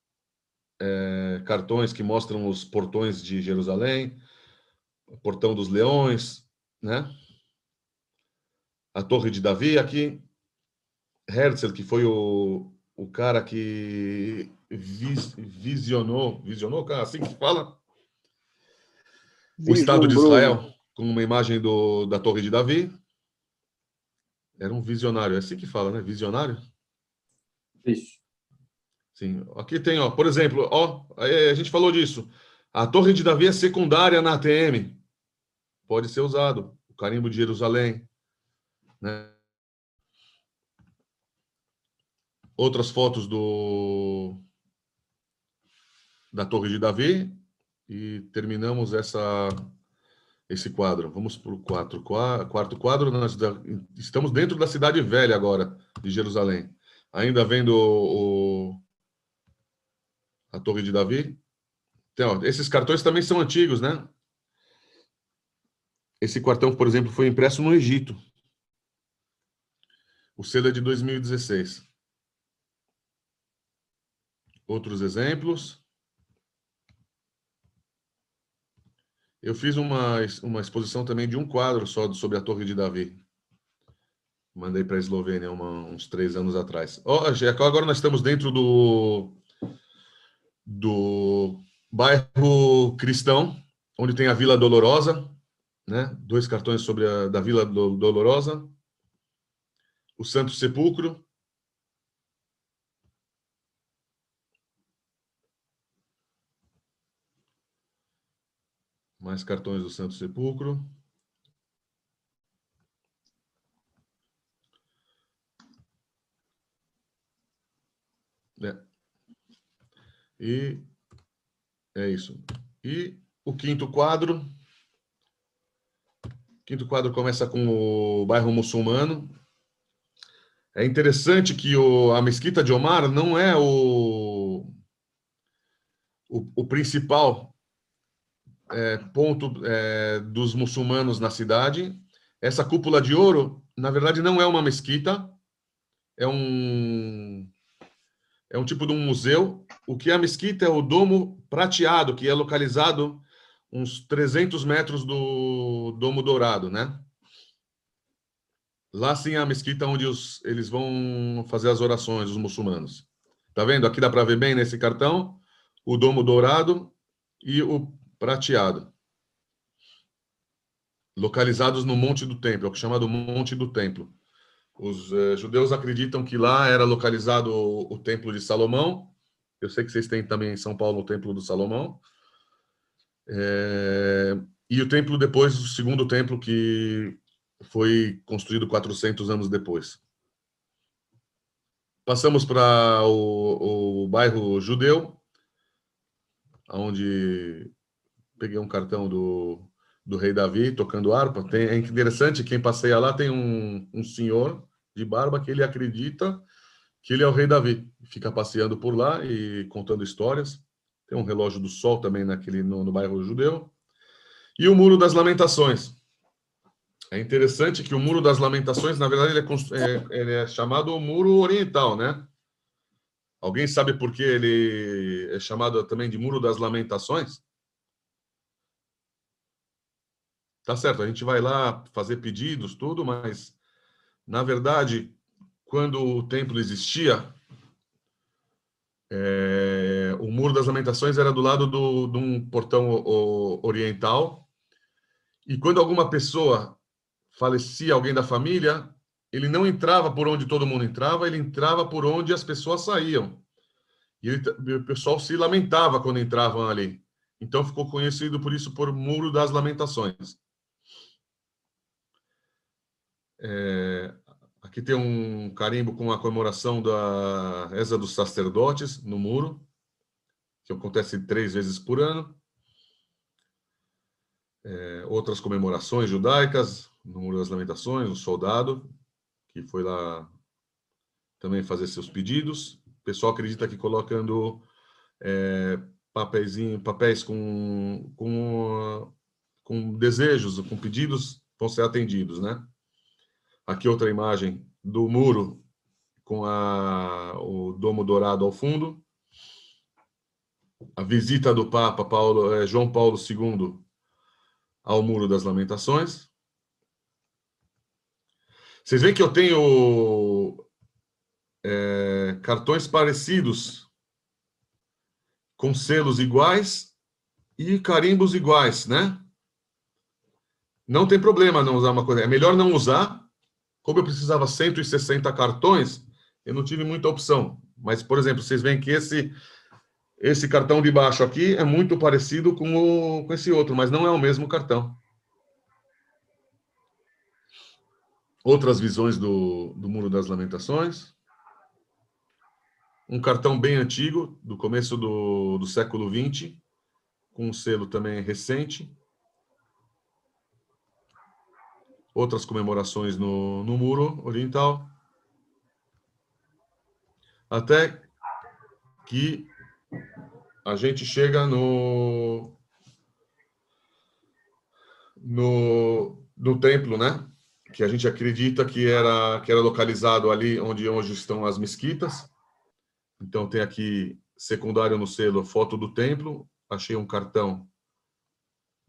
cartões que mostram os portões de Jerusalém, o Portão dos Leões, né? A Torre de Davi aqui. Herzl, que foi o cara que visionou, assim que fala, o Estado de Israel, com uma imagem da Torre de Davi. Era um visionário, é assim que fala, né? Visionário? Isso. Sim. Aqui tem, ó, por exemplo, ó, a gente falou disso. A Torre de Davi é secundária na ATM. Pode ser usado. O carimbo de Jerusalém, né? Outras fotos da Torre de Davi e terminamos esse quadro. Vamos para o quarto quadro. Nós estamos dentro da cidade velha agora, de Jerusalém. Ainda vendo a Torre de Davi. Então, esses cartões também são antigos, né? Esse cartão, por exemplo, foi impresso no Egito. O selo é de 2016. Outros exemplos. Eu fiz uma exposição também de um quadro só sobre a Torre de Davi. Mandei para a Eslovênia uns 3 anos atrás. Agora nós estamos dentro do bairro cristão, onde tem a Vila Dolorosa, né? 2 cartões sobre da Vila Dolorosa, o Santo Sepulcro, mais cartões do Santo Sepulcro. E é isso. E o quinto quadro. O quinto quadro começa com o bairro muçulmano. É interessante que a Mesquita de Omar não é o principal ponto dos muçulmanos na cidade. Essa cúpula de ouro, na verdade, não é uma mesquita, é um tipo de um museu. O que é a mesquita é o domo prateado, que é localizado uns 300 metros do Domo Dourado, né? Lá sim é a mesquita onde eles vão fazer as orações, os muçulmanos. Tá vendo? Aqui dá para ver bem nesse cartão o Domo Dourado e o prateado, localizados no Monte do Templo, é o que é chamado Monte do Templo. Os judeus acreditam que lá era localizado o Templo de Salomão. Eu sei que vocês têm também em São Paulo o Templo do Salomão. E o templo depois, o segundo templo, que foi construído 400 anos depois. Passamos para o bairro judeu, onde peguei um cartão do rei Davi tocando harpa. É interessante, quem passeia lá tem um senhor de barba que ele acredita que ele é o rei Davi. Fica passeando por lá e contando histórias. Tem um relógio do sol também no bairro judeu. E o Muro das Lamentações. É interessante que o Muro das Lamentações, na verdade, ele é chamado Muro Oriental, né? Alguém sabe por que ele é chamado também de Muro das Lamentações? Tá certo, a gente vai lá fazer pedidos, tudo, mas, na verdade, quando o templo existia, o Muro das Lamentações era do lado de um portão oriental, e quando alguma pessoa falecia, alguém da família, ele não entrava por onde todo mundo entrava, ele entrava por onde as pessoas saíam. E o pessoal se lamentava quando entravam ali. Então ficou conhecido por isso por Muro das Lamentações. Aqui tem um carimbo com a comemoração da Reza dos Sacerdotes no muro, que acontece 3 vezes por ano. Outras comemorações judaicas no Muro das Lamentações, um soldado que foi lá também fazer seus pedidos. O pessoal acredita que colocando papéis com desejos, com pedidos, vão ser atendidos, né? Aqui outra imagem do muro com o Domo Dourado ao fundo. A visita do Papa João Paulo II ao Muro das Lamentações. Vocês veem que eu tenho cartões parecidos, com selos iguais e carimbos iguais, né? Não tem problema não usar uma coisa. É melhor não usar. Como eu precisava 160 cartões, eu não tive muita opção. Mas, por exemplo, vocês veem que esse cartão de baixo aqui é muito parecido com esse outro, mas não é o mesmo cartão. Outras visões do Muro das Lamentações. Um cartão bem antigo, do começo do século XX, com um selo também recente. Outras comemorações no Muro Oriental. Até que a gente chega no templo, né? Que a gente acredita que era localizado ali onde hoje estão as mesquitas. Então tem aqui secundário no selo foto do templo. Achei um cartão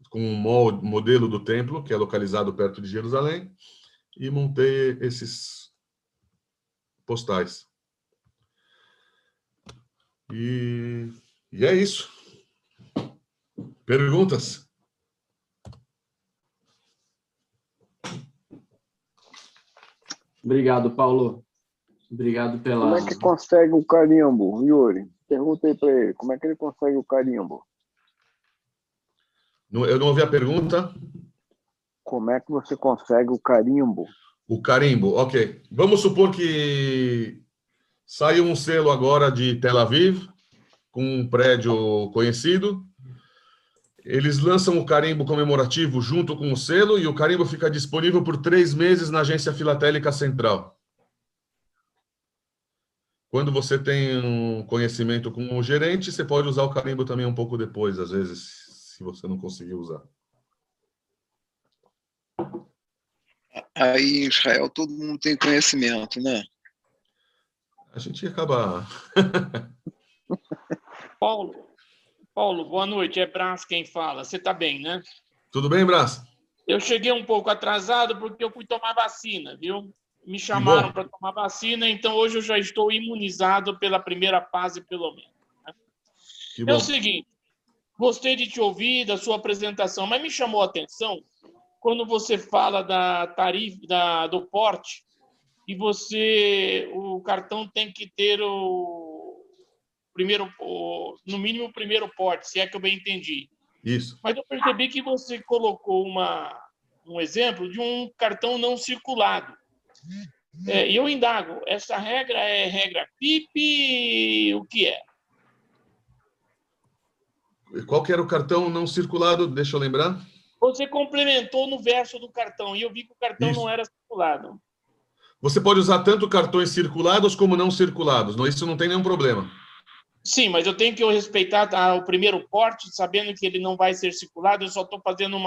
com um modelo do templo, que é localizado perto de Jerusalém, e montei esses postais. E é isso. Perguntas? Obrigado, Paulo. Obrigado pela... Como é que consegue o carimbo, Yuri? Perguntei para ele, como é que ele consegue o carimbo? Eu não ouvi a pergunta. Como é que você consegue o carimbo? O carimbo, ok. Vamos supor que saiu um selo agora de Tel Aviv, com um prédio conhecido. Eles lançam o carimbo comemorativo junto com o selo e o carimbo fica disponível por 3 meses na Agência Filatélica Central. Quando você tem um conhecimento com o gerente, você pode usar o carimbo também um pouco depois, às vezes, se você não conseguir usar. Aí em Israel todo mundo tem conhecimento, né? A gente acaba... Paulo, boa noite. É Brás quem fala. Você está bem, né? Tudo bem, Brás? Eu cheguei um pouco atrasado porque eu fui tomar vacina, viu? Me chamaram para tomar vacina, então hoje eu já estou imunizado pela primeira fase, pelo menos. Né? É o seguinte, gostei de te ouvir, da sua apresentação, mas me chamou a atenção quando você fala da tarifa, do porte, e o cartão tem que ter no mínimo o primeiro porte, se é que eu bem entendi. Isso. Mas eu percebi que você colocou um exemplo de um cartão não circulado. E eu indago, essa regra é regra FIPE? O que é? Qual que era o cartão não circulado? Deixa eu lembrar. Você complementou no verso do cartão, e eu vi que o cartão Isso. não era circulado. Você pode usar tanto cartões circulados como não circulados. Isso não tem nenhum problema. Sim, mas eu tenho que respeitar o primeiro porte, sabendo que ele não vai ser circulado. Eu só estou fazendo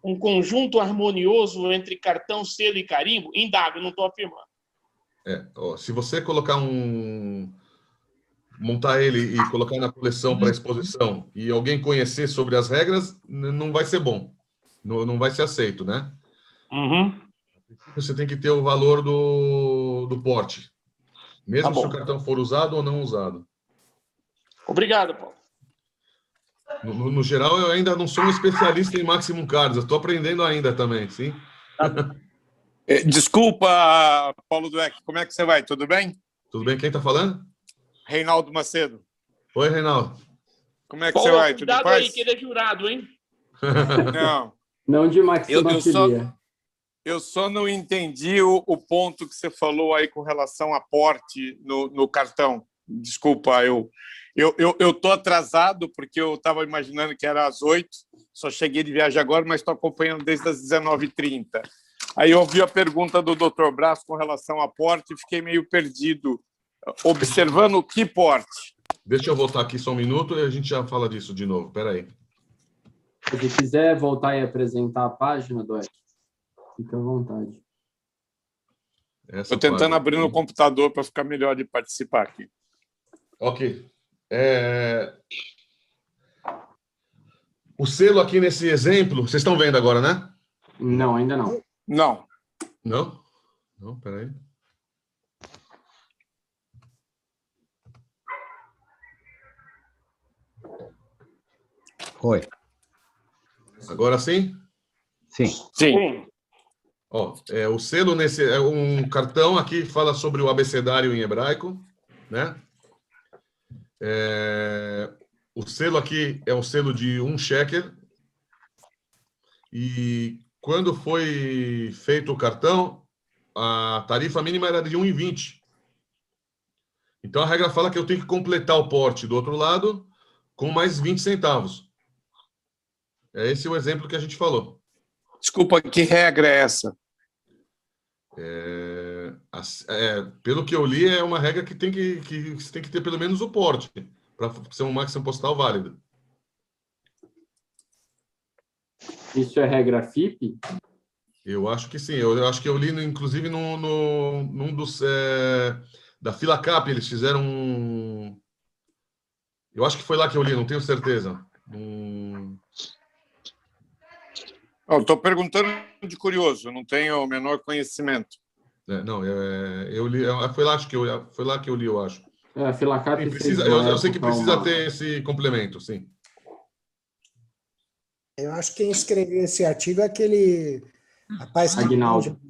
um conjunto harmonioso entre cartão, selo e carimbo. Indago, não estou afirmando. Se você colocar montar ele e colocar na coleção para exposição e alguém conhecer sobre as regras, não vai ser bom. Não vai ser aceito, né? Uhum. Você tem que ter o valor do porte. Mesmo se o cartão for usado ou não usado. Obrigado, Paulo. No geral, eu ainda não sou um especialista em maximum cards. Eu estou aprendendo ainda também, sim? Desculpa, Paulo Dweck, como é que você vai? Tudo bem? Tudo bem? Quem está falando? Reinaldo Macedo. Oi, Reinaldo. Como é que Paulo, você vai? Tudo em cuidado paz? aí, que ele é jurado, hein? Não de maxilofilia. Eu só não entendi o ponto que você falou aí com relação a porte no cartão. Desculpa, eu estou atrasado porque eu estava imaginando que era às 8, só cheguei de viagem agora, mas estou acompanhando desde as 19h30. Aí eu ouvi a pergunta do Dr. Brás com relação a porte e fiquei meio perdido, observando que porte. Deixa eu voltar aqui só um minuto e a gente já fala disso de novo. Espera aí. Se quiser voltar e apresentar a página, Dweck, fica à vontade. Estou tentando abrir no computador para ficar melhor de participar aqui. Ok. O selo aqui nesse exemplo, vocês estão vendo agora, né? Não, ainda não. Não. Não? Não, peraí. Oi. Agora sim? Sim. Sim. O selo nesse é um cartão aqui que fala sobre o abecedário em hebraico, né? O selo aqui é um selo de 1 shekel. E quando foi feito o cartão, a tarifa mínima era de 1,20. Então a regra fala que eu tenho que completar o porte do outro lado com mais 20 centavos. Esse é o exemplo que a gente falou. Desculpa, que regra é essa? Pelo que eu li, é uma regra que você tem que ter pelo menos o porte para ser um máximo postal válido. Isso é regra FIPE? Eu acho que sim. Eu acho que eu li, inclusive, num dos... da FilaCap, eles fizeram Eu acho que foi lá que eu li, não tenho certeza. Estou perguntando de curioso, não tenho o menor conhecimento. Não, eu li, foi lá que eu li, eu acho. A Filacap eu sei que precisa ter esse complemento, sim. Eu acho que quem escreveu esse artigo é aquele rapaz que... Aguinaldo.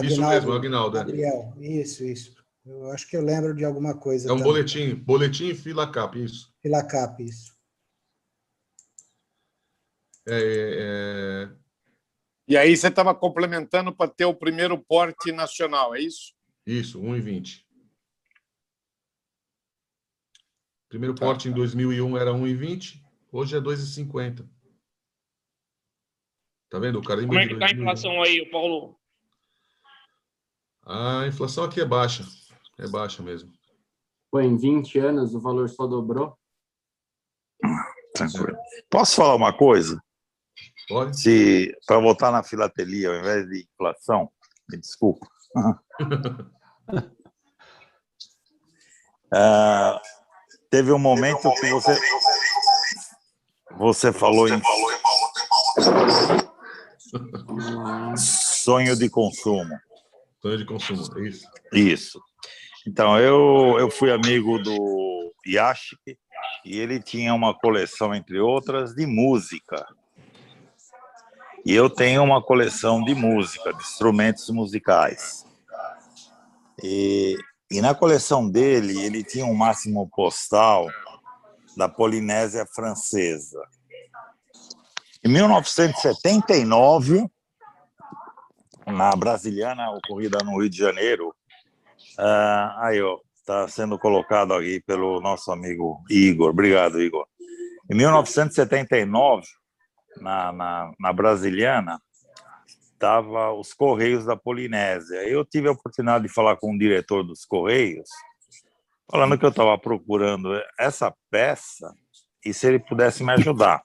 Isso mesmo, Aguinaldo. Gabriel. Isso. Eu acho que eu lembro de alguma coisa. É um boletim Filacap, isso. Filacap, isso. E aí você estava complementando para ter o primeiro porte nacional, é isso? Isso, 1,20. Primeiro porte em 2001 era 1,20, hoje é 2,50. Tá vendo? O carimbo Como é que está a inflação aí, Paulo? A inflação aqui é baixa. É baixa mesmo. Pô, em 20 anos o valor só dobrou? Tranquilo. Posso falar uma coisa? Pode. Para votar na filatelia, ao invés de inflação, me desculpa. Teve um momento que você falou em sonho de consumo. Sonho de consumo, é isso? Isso. Então, eu fui amigo do Yashik e ele tinha uma coleção, entre outras, de música. E eu tenho uma coleção de música, de instrumentos musicais. E na coleção dele, ele tinha um máximo postal da Polinésia Francesa. Em 1979, na Brasiliana, ocorrida no Rio de Janeiro, está sendo colocado aqui pelo nosso amigo Igor. Obrigado, Igor. Em 1979, na Brasiliana, estava os Correios da Polinésia. Eu tive a oportunidade de falar com o diretor dos Correios, falando que eu estava procurando essa peça e se ele pudesse me ajudar.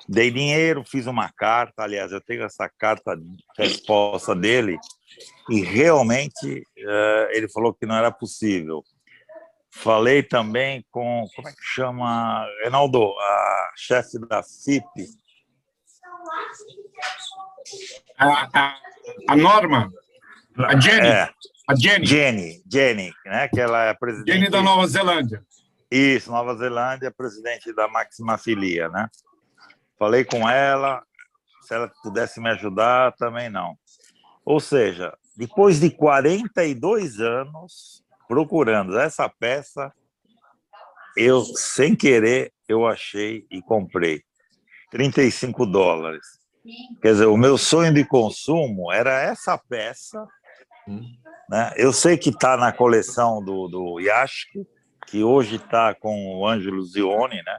Dei dinheiro, fiz uma carta, aliás, eu tenho essa carta de resposta dele, e realmente ele falou que não era possível. Falei também com, como é que chama, Reinaldo, a chefe da FIP. A Norma? A Jenny? A Jenny, né? Que ela é presidente... Jenny da Nova Zelândia. Isso, Nova Zelândia, presidente da Máxima Filia, né? Falei com ela, se ela pudesse me ajudar, também não. Ou seja, depois de 42 anos procurando essa peça, eu, sem querer, eu achei e comprei. $35. Quer dizer, o meu sonho de consumo era essa peça, né? Eu sei que está na coleção do Yashik, que hoje está com o Ângelo Zione, né?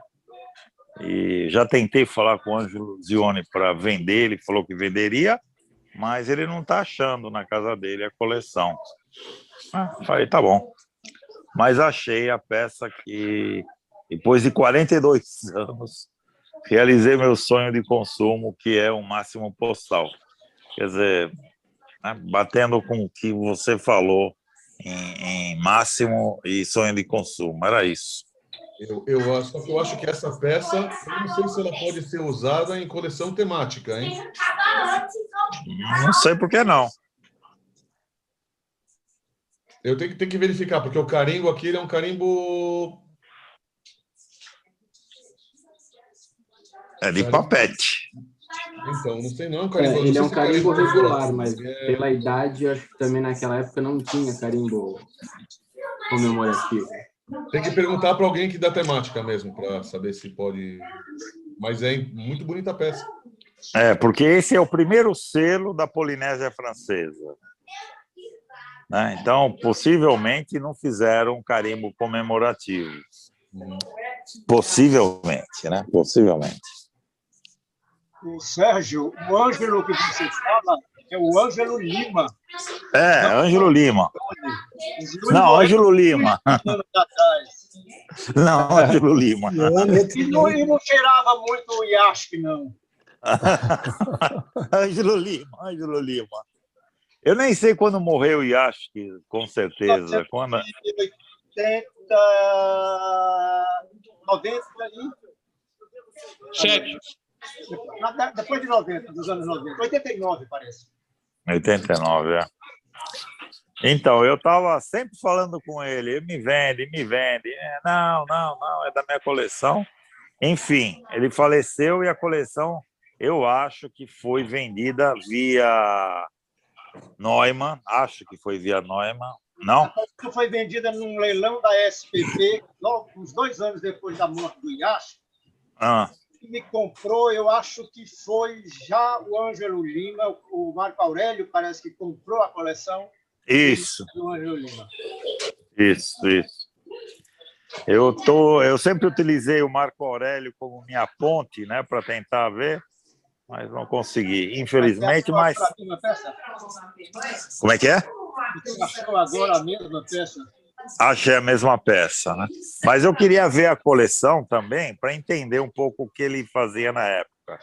E já tentei falar com o Ângelo Zione para vender, ele falou que venderia, mas ele não está achando na casa dele a coleção. Falei, tá bom. Mas achei a peça que, depois de 42 anos, realizei meu sonho de consumo, que é o máximo postal. Quer dizer, né, batendo com o que você falou em máximo e sonho de consumo, era isso. Eu acho que essa peça, eu não sei se ela pode ser usada em coleção temática, hein? Não sei por que não. Eu tenho que verificar, porque o carimbo aqui ele é um carimbo... É de papete. Então, não sei, não é um carimbo... Ele é um carimbo regular, mas pela idade, eu acho que também naquela época não tinha carimbo comemorativo. Tem que perguntar para alguém que dá temática mesmo, para saber se pode... Mas é muito bonita a peça. Porque esse é o primeiro selo da Polinésia Francesa. Né? Então, possivelmente, não fizeram um carimbo comemorativo. Possivelmente, né? Possivelmente. O Sérgio, o Ângelo que você fala é o Ângelo Lima. Ângelo Lima. Não, Ângelo Lima. Não, Ângelo Lima. E não cheirava muito o Yashik, não. Ângelo Lima. Eu nem sei quando morreu o Yashik, com certeza. Quando... 80, 90 ali. Sérgio, Depois de 90, dos anos 90. 89, parece. 89, é. Então, eu estava sempre falando com ele, me vende. Não, é da minha coleção. Enfim, ele faleceu e a coleção, eu acho que foi vendida via Neumann. Acho que foi via Neumann. Não? A coleção foi vendida num leilão da SPP, logo, uns 2 anos depois da morte do Iacho. Me comprou, eu acho que foi já o Ângelo Lima, o Marco Aurélio parece que comprou a coleção. Isso. Do Ângelo Lima. Isso. Eu sempre utilizei o Marco Aurélio como minha ponte, né, para tentar ver, mas não consegui, infelizmente. Mas como é que é? Você achou agora a mesma peça? Achei a mesma peça, né? Mas eu queria ver a coleção também para entender um pouco o que ele fazia na época.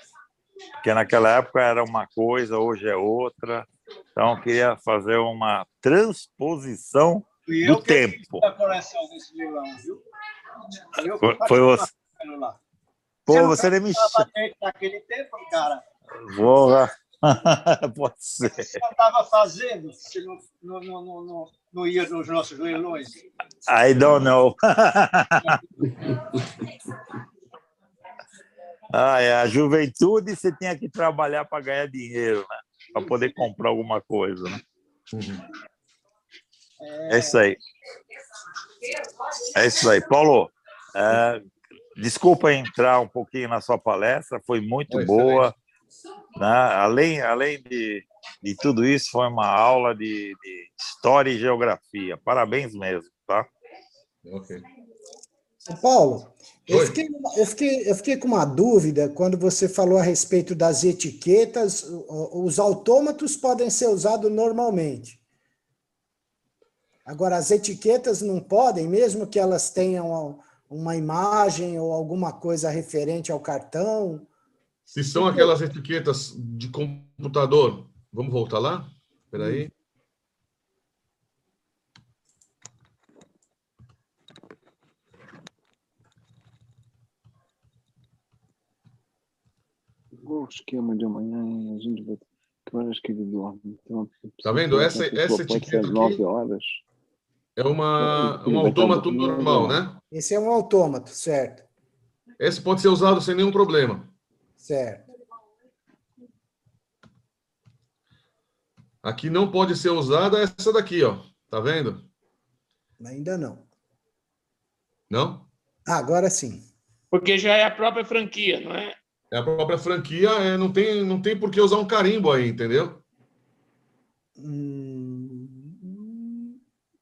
Porque naquela época era uma coisa, hoje é outra. Então eu queria fazer uma transposição do tempo. A coleção desse leilão, viu? Foi você. Pô, você nem me chama. Naquele tempo, cara. Porra. Pode ser. O que você estava fazendo se não ia nos nossos leilões? I don't know. A juventude você tinha que trabalhar para ganhar dinheiro, né? Para poder comprar alguma coisa, né? É isso aí. É isso aí. Paulo, desculpa entrar um pouquinho na sua palestra, foi muito boa. Né? Além de tudo isso, foi uma aula de história e geografia. Parabéns mesmo, tá? Ok. Paulo, eu fiquei com uma dúvida quando você falou a respeito das etiquetas. Os autômatos podem ser usados normalmente. Agora, as etiquetas não podem, mesmo que elas tenham uma imagem ou alguma coisa referente ao cartão. Se são aquelas etiquetas de computador, vamos voltar lá? Espera aí. O esquema de amanhã, a gente vai... Que horas que ele dorme? Então, tá vendo? Essa etiqueta aqui 9 horas. É um autômato normal, né? Esse é um autômato, certo. Esse pode ser usado sem nenhum problema. Certo. Aqui não pode ser usada essa daqui, ó. Tá vendo? Ainda não. Não? Agora sim. Porque já é a própria franquia, não é? É a própria franquia, não tem por que usar um carimbo aí, entendeu?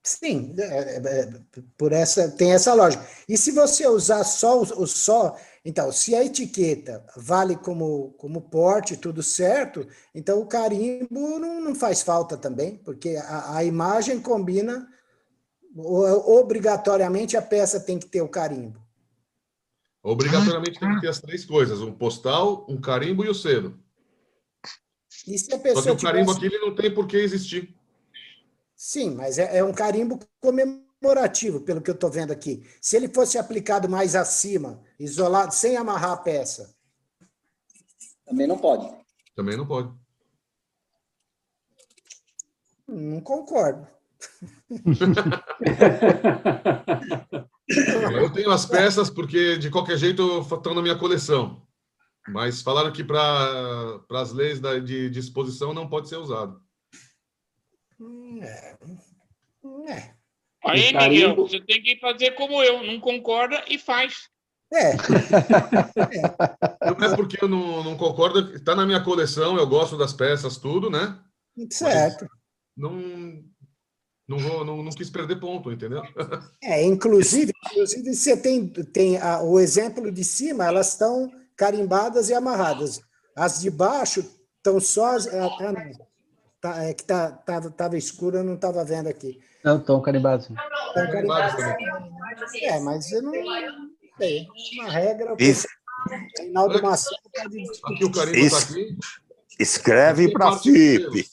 Sim, tem essa lógica. E se você usar só então, se a etiqueta vale como porte, tudo certo, então o carimbo não faz falta também, porque a imagem combina, obrigatoriamente a peça tem que ter o carimbo. Obrigatoriamente tem que ter as 3 coisas, um postal, um carimbo e o selo. E se a pessoa Só que o carimbo aqui ele não tem por que existir. Sim, mas é um carimbo comemorativo, pelo que eu estou vendo aqui. Se ele fosse aplicado mais acima, isolado, sem amarrar a peça. Também não pode. Também não pode. Não concordo. Eu tenho as peças porque, de qualquer jeito, estão na minha coleção. Mas falaram que para as leis de exposição não pode ser usado. Aí, Miguel, você tem que fazer como eu, não concorda e faz. Não é porque eu não concordo, está na minha coleção, eu gosto das peças, tudo, né? Certo. Mas não quis perder ponto, entendeu? Inclusive você tem o exemplo de cima, elas estão carimbadas e amarradas. As de baixo estão só... É que estava escuro, eu não estava vendo aqui. Não, estão carimbados. Estão carimbados também. Mas eu não sei. Uma regra... Reinaldo Macedo pode discutir. Aqui o carimbo está aqui. Escreve para a FIP.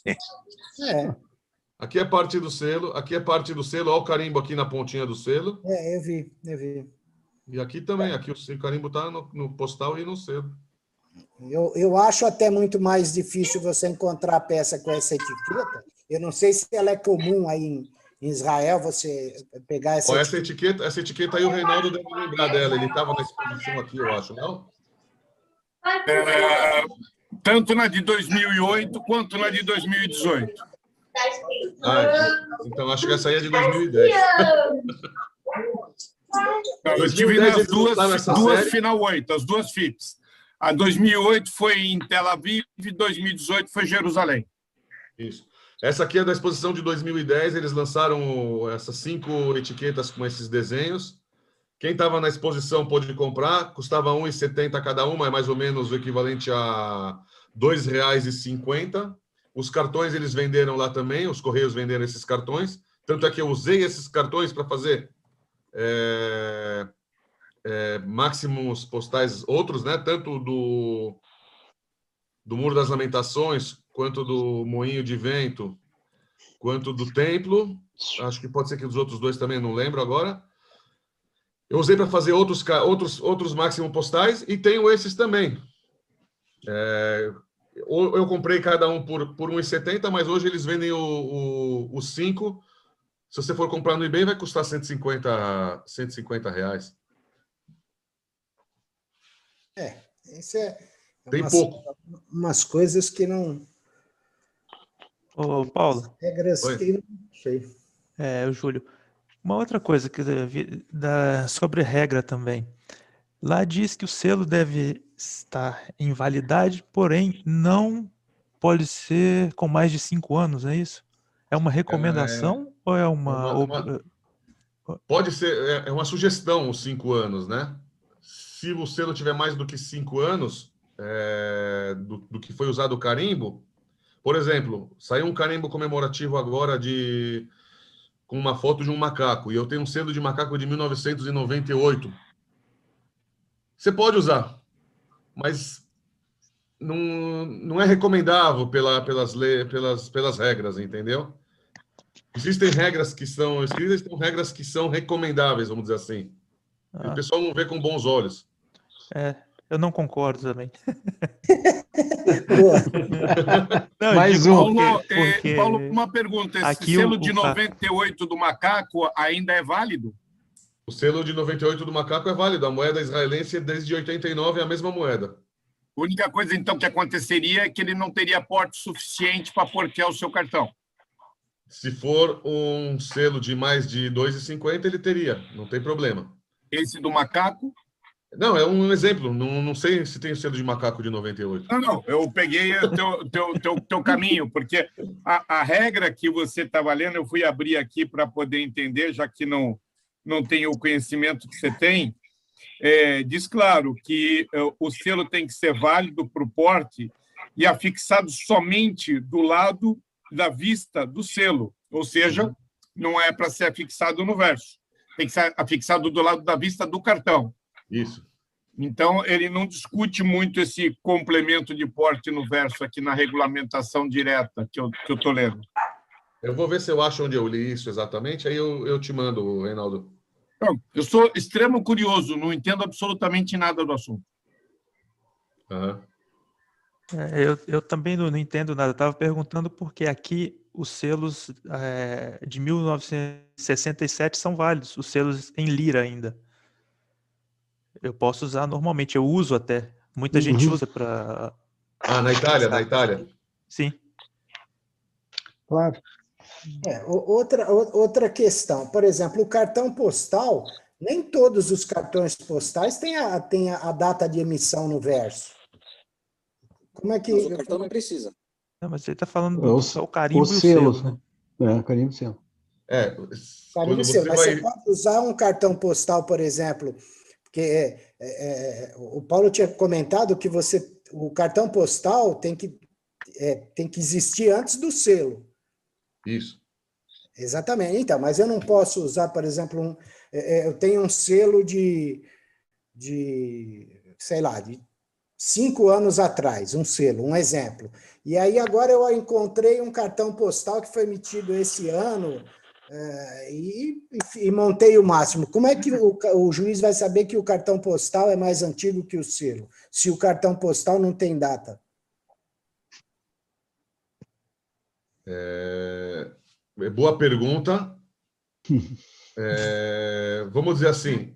Aqui é parte do selo, aqui é parte do selo. Olha o carimbo aqui na pontinha do selo. Eu vi. E aqui também, aqui o carimbo está no postal e no selo. Eu acho até muito mais difícil você encontrar peça com essa etiqueta. Eu não sei se ela é comum aí em Israel, você pegar essa etiqueta. Essa etiqueta aí o Reinaldo deve lembrar dela. Ele estava na exposição aqui, eu acho, não? Tanto na de 2008 quanto na de 2018. Então acho que essa aí é de 2010. Eu estive nas duas Final 8, as duas FIPs. A 2008 foi em Tel Aviv e 2018 foi em Jerusalém. Isso. Essa aqui é da exposição de 2010, eles lançaram essas 5 etiquetas com esses desenhos. Quem estava na exposição pôde comprar, custava R$ 1,70 cada uma, é mais ou menos o equivalente a R$ 2,50. Os cartões eles venderam lá também, os Correios venderam esses cartões. Tanto é que eu usei esses cartões para fazer máximos postais outros, né? Tanto do Muro das Lamentações, quanto do Moinho de Vento, quanto do Templo. Acho que pode ser que dos outros 2 também, não lembro agora. Eu usei para fazer outros máximos postais e tenho esses também. Eu comprei cada um por R$ 1,70, mas hoje eles vendem os 5. Se você for comprar no eBay, vai custar R$ 150 reais. Isso tem pouco. Umas coisas que não... Ô, Paulo. Regras que não sei. O Júlio. Uma outra coisa que sobre regra também. Lá diz que o selo deve estar em validade, porém não pode ser com mais de 5 anos, é isso? É uma recomendação ou é Pode ser, é uma sugestão os 5 anos, né? Se o selo tiver mais do que 5 anos do que foi usado o carimbo, por exemplo, saiu um carimbo comemorativo agora com uma foto de um macaco, e eu tenho um selo de macaco de 1998. Você pode usar, mas não é recomendável pelas regras, entendeu? Existem regras que são escritas e tem regras que são recomendáveis, vamos dizer assim. E o pessoal não vê com bons olhos. Eu não concordo também. Não, mais um. Paulo, uma pergunta. Esse selo de 98 do macaco ainda é válido? O selo de 98 do macaco é válido. A moeda israelense desde 89 é a mesma moeda. A única coisa, então, que aconteceria é que ele não teria porte suficiente para portear o seu cartão. Se for um selo de mais de 2,50, ele teria. Não tem problema. Esse do macaco? Não, é um exemplo. Não sei se tem o selo de macaco de 98. Não. Eu peguei o teu caminho, porque a regra que você estava lendo, eu fui abrir aqui para poder entender, já que não tenho o conhecimento que você tem. Diz claro que o selo tem que ser válido para o porte e afixado somente do lado da vista do selo. Ou seja, não é para ser afixado no verso. Tem que ser afixado do lado da vista do cartão. Isso. Então, ele não discute muito esse complemento de porte no verso aqui na regulamentação direta que eu estou lendo. Eu vou ver se eu acho onde eu li isso exatamente, aí eu te mando, Reinaldo. Não, eu sou extremo curioso, não entendo absolutamente nada do assunto. Eu também não entendo nada. Estava perguntando porque aqui os selos de 1967 são válidos, os selos em lira ainda. Eu posso usar normalmente, eu uso até. Muita gente usa para... na Itália? Sim. Claro. Outra questão, por exemplo, o cartão postal, nem todos os cartões postais têm a data de emissão no verso. Como é que... Mas o cartão não precisa. Não, mas ele está falando só o carimbo os selos, né? Carimbo e selo. Carimbo e selo, mas você pode usar um cartão postal, por exemplo, porque o Paulo tinha comentado que o cartão postal tem que existir antes do selo. Isso. Exatamente. Então, mas eu não posso usar, por exemplo, eu tenho um selo de 5 anos atrás, um selo, um exemplo. E aí agora eu encontrei um cartão postal que foi emitido esse ano, e montei o máximo. Como é que o juiz vai saber que o cartão postal é mais antigo que o selo, se o cartão postal não tem data? Boa pergunta. Vamos dizer assim,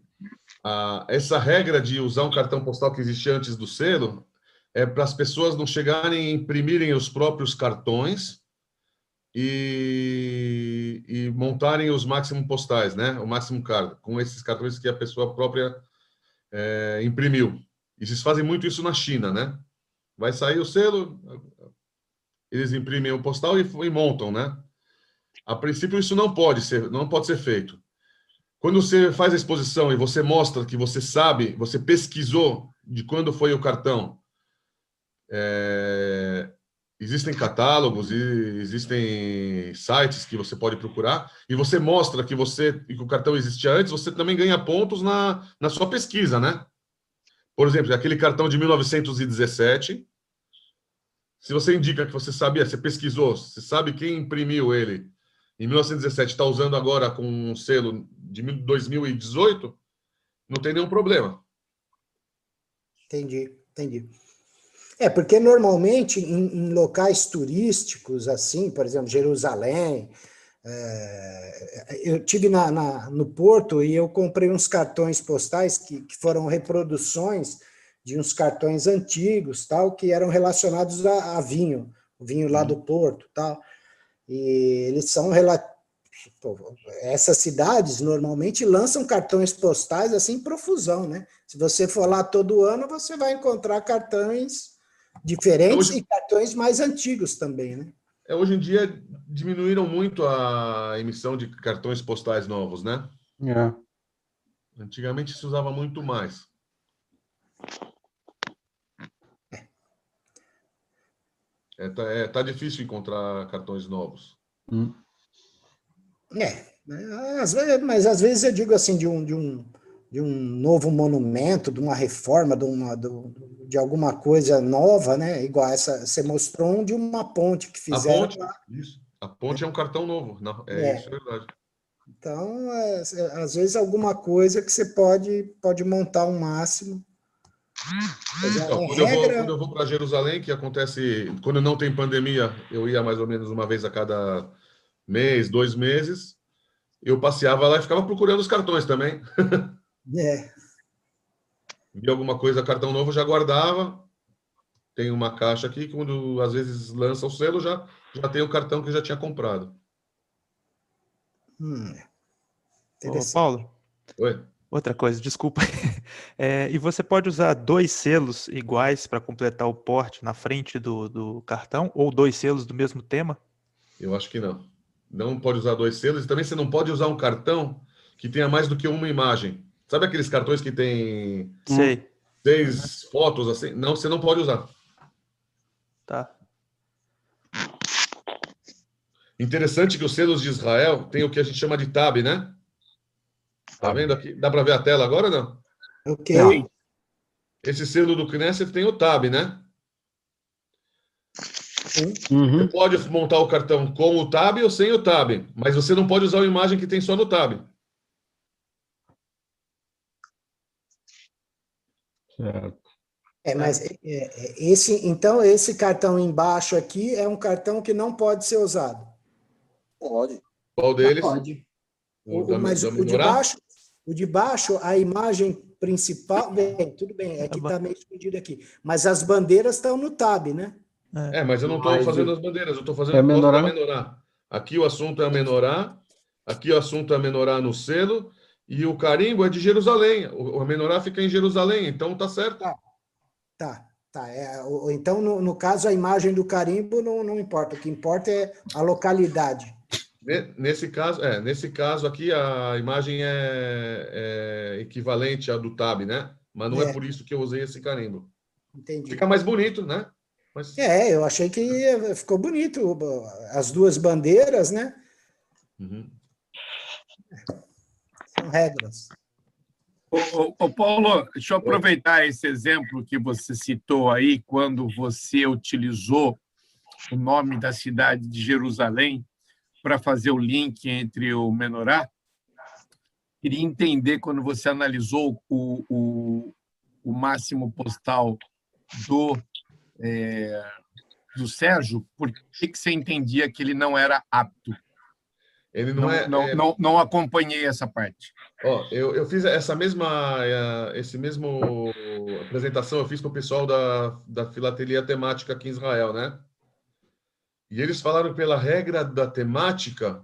essa regra de usar um cartão postal que existia antes do selo é para as pessoas não chegarem e imprimirem os próprios cartões e montarem os máximos postais, né? O máximo card, com esses cartões que a pessoa própria imprimiu. E eles fazem muito isso na China, né? Vai sair o selo, eles imprimem o postal e montam, né? A princípio, isso não pode ser feito. Quando você faz a exposição e você mostra que você sabe, você pesquisou de quando foi o cartão, existem catálogos, existem sites que você pode procurar, e você mostra que o cartão existia antes, você também ganha pontos na sua pesquisa, né? Por exemplo, aquele cartão de 1917, se você indica que você sabia, você pesquisou, você sabe quem imprimiu ele em 1917, está usando agora com um selo de 2018, não tem nenhum problema. Entendi. Porque normalmente em locais turísticos, assim, por exemplo, Jerusalém, eu tive no Porto e eu comprei uns cartões postais que foram reproduções de uns cartões antigos, tal, que eram relacionados a vinho, o vinho lá do Porto, tal. E eles são essas cidades normalmente lançam cartões postais assim em profusão, né? Se você for lá todo ano, você vai encontrar cartões diferentes e cartões mais antigos também, né? Hoje em dia diminuíram muito a emissão de cartões postais novos, né? Antigamente se usava muito mais. Tá difícil encontrar cartões novos. Mas às vezes eu digo assim, de um novo monumento, de uma reforma, de alguma coisa nova, né? Igual essa, você mostrou de uma ponte que fizeram. A ponte é um cartão novo, isso é verdade. Então, às vezes alguma coisa que você pode montar um máximo. Quando eu vou para Jerusalém, que acontece quando não tem pandemia, eu ia mais ou menos uma vez a cada mês, 2 meses, eu passeava lá e ficava procurando os cartões também. Vi alguma coisa, cartão novo, já guardava. Tem uma caixa aqui, quando às vezes lança o selo, já tem o cartão que eu já tinha comprado. Ô, Paulo? Oi? Outra coisa, desculpa. E você pode usar 2 selos iguais para completar o porte na frente do cartão? Ou 2 selos do mesmo tema? Eu acho que não. Não pode usar 2 selos. E também você não pode usar um cartão que tenha mais do que uma imagem. Sabe aqueles cartões que tem 6 fotos assim? Não, você não pode usar. Tá. Interessante que os selos de Israel tem o que a gente chama de tab, né? Tá vendo aqui? Dá para ver a tela agora ou não? Ok. Não. Esse selo do Knesset tem o tab, né? Você pode montar o cartão com o tab ou sem o tab, mas você não pode usar a imagem que tem só no tab. Certo. Mas então esse cartão embaixo aqui é um cartão que não pode ser usado. Pode. Qual deles? Pode. Mas o de baixo, a imagem principal, tudo bem, é que está meio escondido aqui. Mas as bandeiras estão no tab, né? Mas eu não estou fazendo as bandeiras, eu estou fazendo a menorá. Aqui o assunto é a menorá, aqui o assunto é a menorá no selo, e o carimbo é de Jerusalém. A menorá fica em Jerusalém, então tá certo. Tá. Então, no caso, a imagem do carimbo não importa. O que importa é a localidade. Nesse caso aqui, a imagem é equivalente à do tab, né? Mas não é por isso que eu usei esse carimbo. Entendi. Fica mais bonito, né? Mas... eu achei que ficou bonito. As 2 bandeiras, né? São regras. Ô, Paulo, deixa eu aproveitar esse exemplo que você citou aí, quando você utilizou o nome da cidade de Jerusalém para fazer o link entre o Menorá, queria entender, quando você analisou o máximo postal do Sérgio, por que você entendia que ele não era apto? Ele não acompanhei essa parte. Eu fiz essa mesma apresentação, eu fiz para o pessoal da filatelia temática aqui em Israel, né? E eles falaram que pela regra da temática,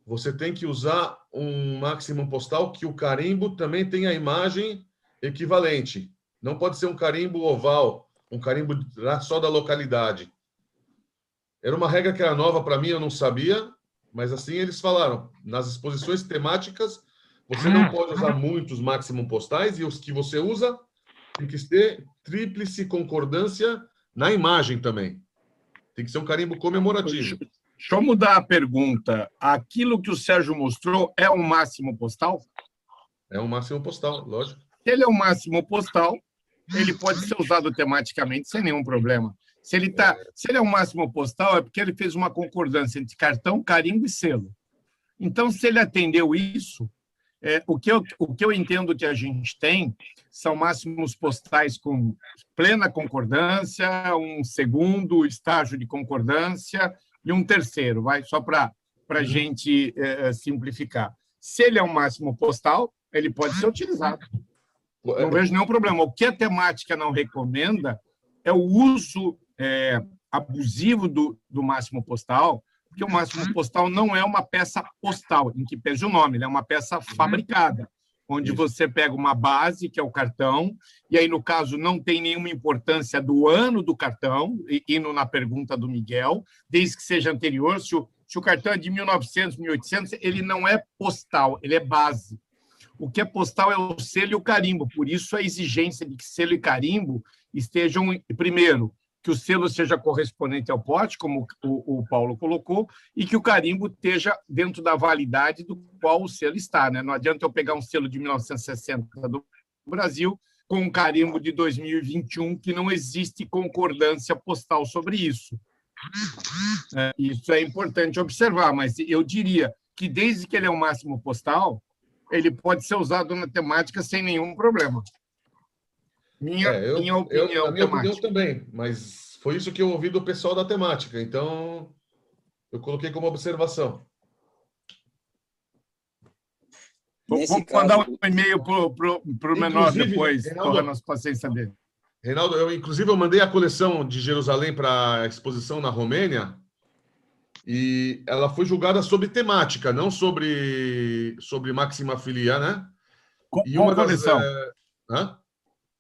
você tem que usar um máximo postal que o carimbo também tenha a imagem equivalente. Não pode ser um carimbo oval, um carimbo só da localidade. Era uma regra que era nova para mim, eu não sabia, mas assim eles falaram. Nas exposições temáticas, você não pode usar muitos máximos postais, e os que você usa tem que ter tríplice concordância na imagem também. Tem que ser um carimbo comemorativo. Deixa eu mudar a pergunta. Aquilo que o Sérgio mostrou é um máximo postal? É um máximo postal, lógico. Se ele é um máximo postal, ele pode ser usado tematicamente sem nenhum problema. Se ele é um máximo postal, é porque ele fez uma concordância entre cartão, carimbo e selo. Então, se ele atendeu isso, o que eu entendo que a gente tem são máximos postais com plena concordância, um segundo estágio de concordância e um terceiro, só para a gente simplificar. Se ele é um máximo postal, ele pode ser utilizado. Não vejo nenhum problema. O que a temática não recomenda é o uso abusivo do máximo postal, porque o máximo postal não é uma peça postal, em que pese o nome, ele é uma peça fabricada, onde você pega uma base, que é o cartão, e aí, no caso, não tem nenhuma importância do ano do cartão, indo na pergunta do Miguel, desde que seja anterior. Se o cartão é de 1900, 1800, ele não é postal, ele é base. O que é postal é o selo e o carimbo, por isso a exigência de que selo e carimbo estejam, primeiro, que o selo seja correspondente ao porte, como o Paulo colocou, e que o carimbo esteja dentro da validade do qual o selo está, né? Não adianta eu pegar um selo de 1960 do Brasil com um carimbo de 2021, que não existe concordância postal sobre isso. Isso é importante observar, mas eu diria que, desde que ele é o máximo postal, ele pode ser usado na temática sem nenhum problema. Minha opinião também, mas foi isso que eu ouvi do pessoal da temática, então eu coloquei como observação. Vou mandar um e-mail para o Menor depois, correndo as paciências dele. Reinaldo, eu mandei a coleção de Jerusalém para a exposição na Romênia, e ela foi julgada sobre temática, não sobre máxima filia, né? Qual coleção?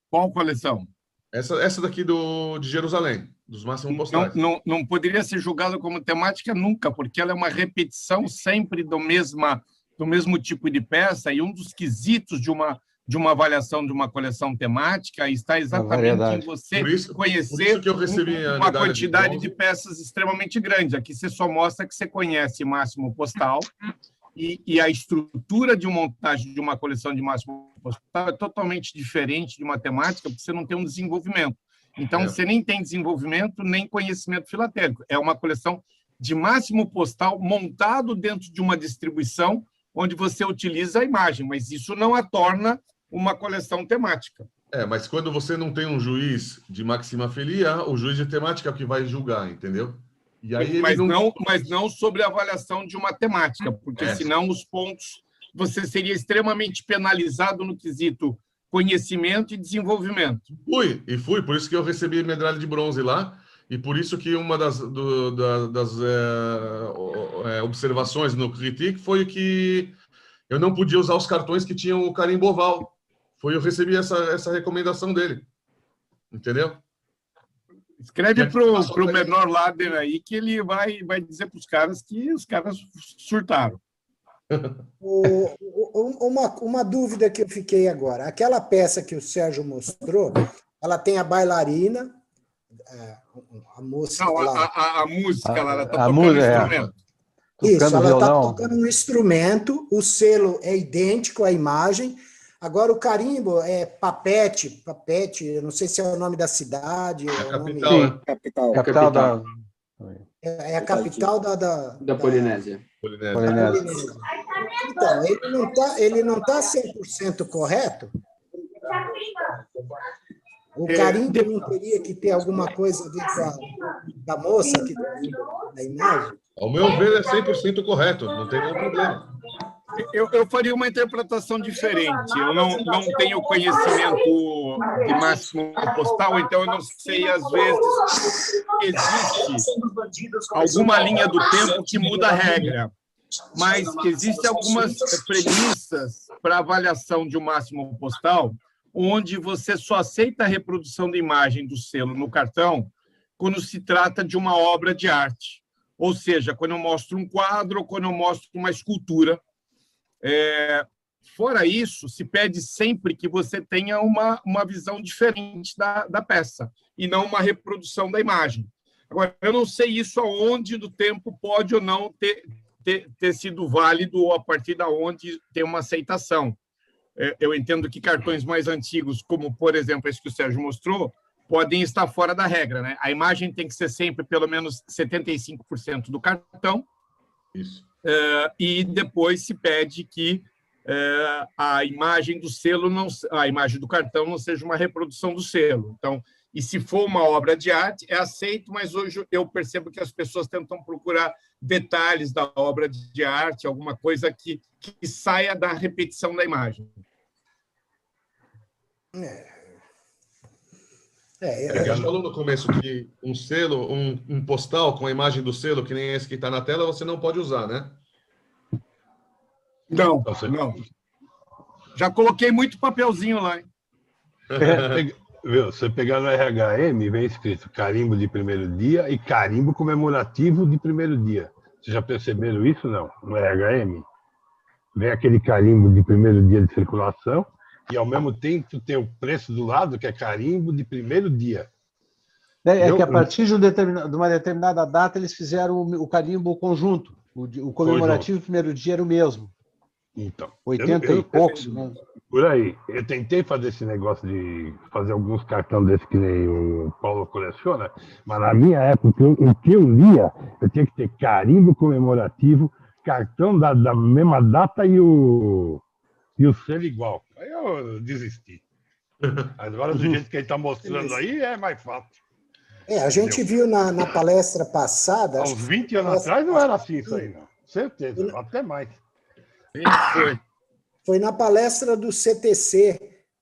Qual coleção? Essa daqui de Jerusalém, dos máximos postais. Não poderia ser julgada como temática nunca, porque ela é uma repetição sempre do mesmo tipo de peça, e um dos quesitos de uma avaliação de uma coleção temática está exatamente em você conhecer uma quantidade de peças extremamente grande. Aqui você só mostra que você conhece máximo postal, e a estrutura de montagem de uma coleção de máximo postal é totalmente diferente de uma temática, porque você não tem um desenvolvimento. Então, você nem tem desenvolvimento, nem conhecimento filatélico. É uma coleção de máximo postal montado dentro de uma distribuição onde você utiliza a imagem, mas isso não a torna uma coleção temática. Mas quando você não tem um juiz de máxima filia, o juiz de temática é o que vai julgar, entendeu? E aí mas não sobre a avaliação de uma temática, porque senão os pontos você seria extremamente penalizado no quesito conhecimento e desenvolvimento. Fui, por isso que eu recebi medalha de bronze lá, e por isso que uma das observações no Critique foi que eu não podia usar os cartões que tinham o carimbo oval. Eu recebi essa recomendação dele, entendeu? Escreve para o Menor Laden aí, que ele vai dizer para os caras que os caras surtaram. Uma dúvida que eu fiquei agora. Aquela peça que o Sérgio mostrou, ela tem a bailarina, a moça... Não, a música, ela está tocando um instrumento. Isso, ela está tocando um instrumento, o selo é idêntico à imagem. Agora, o carimbo é Papete, eu não sei se é o nome da cidade. Capital. Capital. É a capital da Polinésia. Polinésia. Então, ele não tá 100% correto? O carimbo não teria que ter alguma coisa a ver da moça aqui da imagem? Ao meu ver, é 100% correto, não tem nenhum problema. Eu faria uma interpretação diferente. Eu não tenho conhecimento de máximo postal, então eu não sei, às vezes, existe alguma linha do tempo que muda a regra, mas existem algumas premissas para avaliação de um máximo postal, onde você só aceita a reprodução da imagem do selo no cartão quando se trata de uma obra de arte. Ou seja, quando eu mostro um quadro ou quando eu mostro uma escultura. Fora isso, se pede sempre que você tenha uma visão diferente da peça e não uma reprodução da imagem. Agora, eu não sei isso aonde do tempo pode ou não ter sido válido ou a partir da onde tem uma aceitação. Eu entendo que cartões mais antigos, como, por exemplo, esse que o Sérgio mostrou, podem estar fora da regra, né? A imagem tem que ser sempre pelo menos 75% do cartão. Isso. E depois se pede que a imagem do selo, a imagem do cartão não seja uma reprodução do selo. Então, e se for uma obra de arte, é aceito, mas hoje eu percebo que as pessoas tentam procurar detalhes da obra de arte, alguma coisa que saia da repetição da imagem. A gente falou no começo que um selo, um postal com a imagem do selo, que nem esse que está na tela, você não pode usar, né? Não. Já coloquei muito papelzinho lá, hein? Você pegar no RHM, vem escrito carimbo de primeiro dia e carimbo comemorativo de primeiro dia. Vocês já perceberam isso, não? No RHM? Vem aquele carimbo de primeiro dia de circulação e, ao mesmo tempo, tem o preço do lado, que é carimbo de primeiro dia. Que a partir de uma determinada data, eles fizeram o carimbo conjunto. O comemorativo do primeiro dia era o mesmo. Então, 80 e poucos, né? Por aí. Eu tentei fazer esse negócio de fazer alguns cartões desses que nem o Paulo coleciona, mas na minha época, o que eu lia, eu tinha que ter carimbo comemorativo, cartão da mesma data e o selo igual. Aí eu desisti. Agora, do jeito que ele está mostrando aí, é mais fácil. A gente viu na palestra passada... Há uns 20 anos atrás não era assim isso aí, não. Certeza, até mais. Foi na palestra do CTC,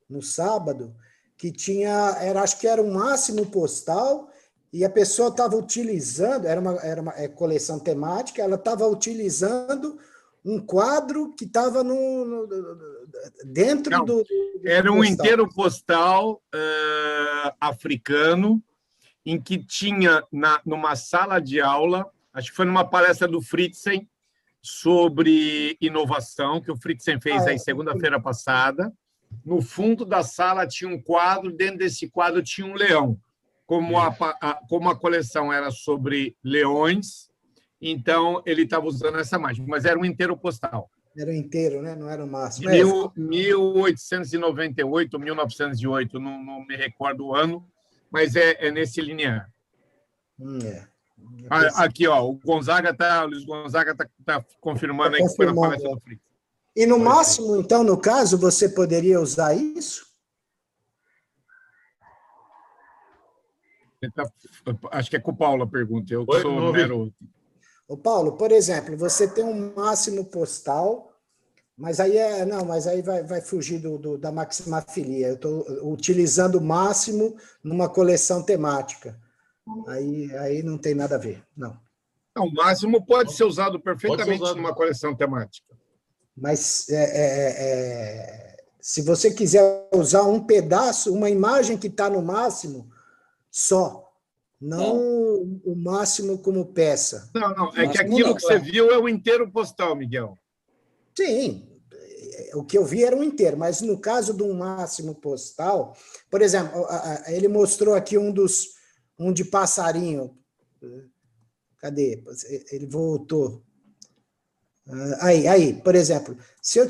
no sábado, que tinha, acho que era um máximo postal, e a pessoa estava utilizando, era uma coleção temática, ela estava utilizando um quadro que estava dentro do era um postal. Inteiro postal africano, em que tinha, numa sala de aula, acho que foi numa palestra do Fritzen, sobre inovação, que o Fritzen fez aí segunda-feira passada. No fundo da sala tinha um quadro, dentro desse quadro tinha um leão. Como a coleção era sobre leões, então ele estava usando essa imagem, mas era um inteiro postal. Era o inteiro, né? Não era o máximo. 1898, 1908, não me recordo o ano, mas é nesse linear. Aqui, ó, o Luiz Gonzaga está confirmando aí que foi na palestra do Fritz. E no máximo, então, no caso, você poderia usar isso? Acho que é com o Paulo a pergunta. Eu sou mero... Ô, Paulo, por exemplo, você tem um máximo postal, mas aí vai fugir da maximafilia. Eu estou utilizando o máximo numa coleção temática. Aí não tem nada a ver, não. O máximo pode ser usado perfeitamente numa coleção temática. Mas se você quiser usar um pedaço, uma imagem que está no máximo só, não o máximo como peça. Não, é que aquilo que você viu é o inteiro postal, Miguel. Sim, o que eu vi era um inteiro, mas no caso de um máximo postal, por exemplo, ele mostrou aqui um de passarinho. Cadê? Ele voltou. Aí, por exemplo, se eu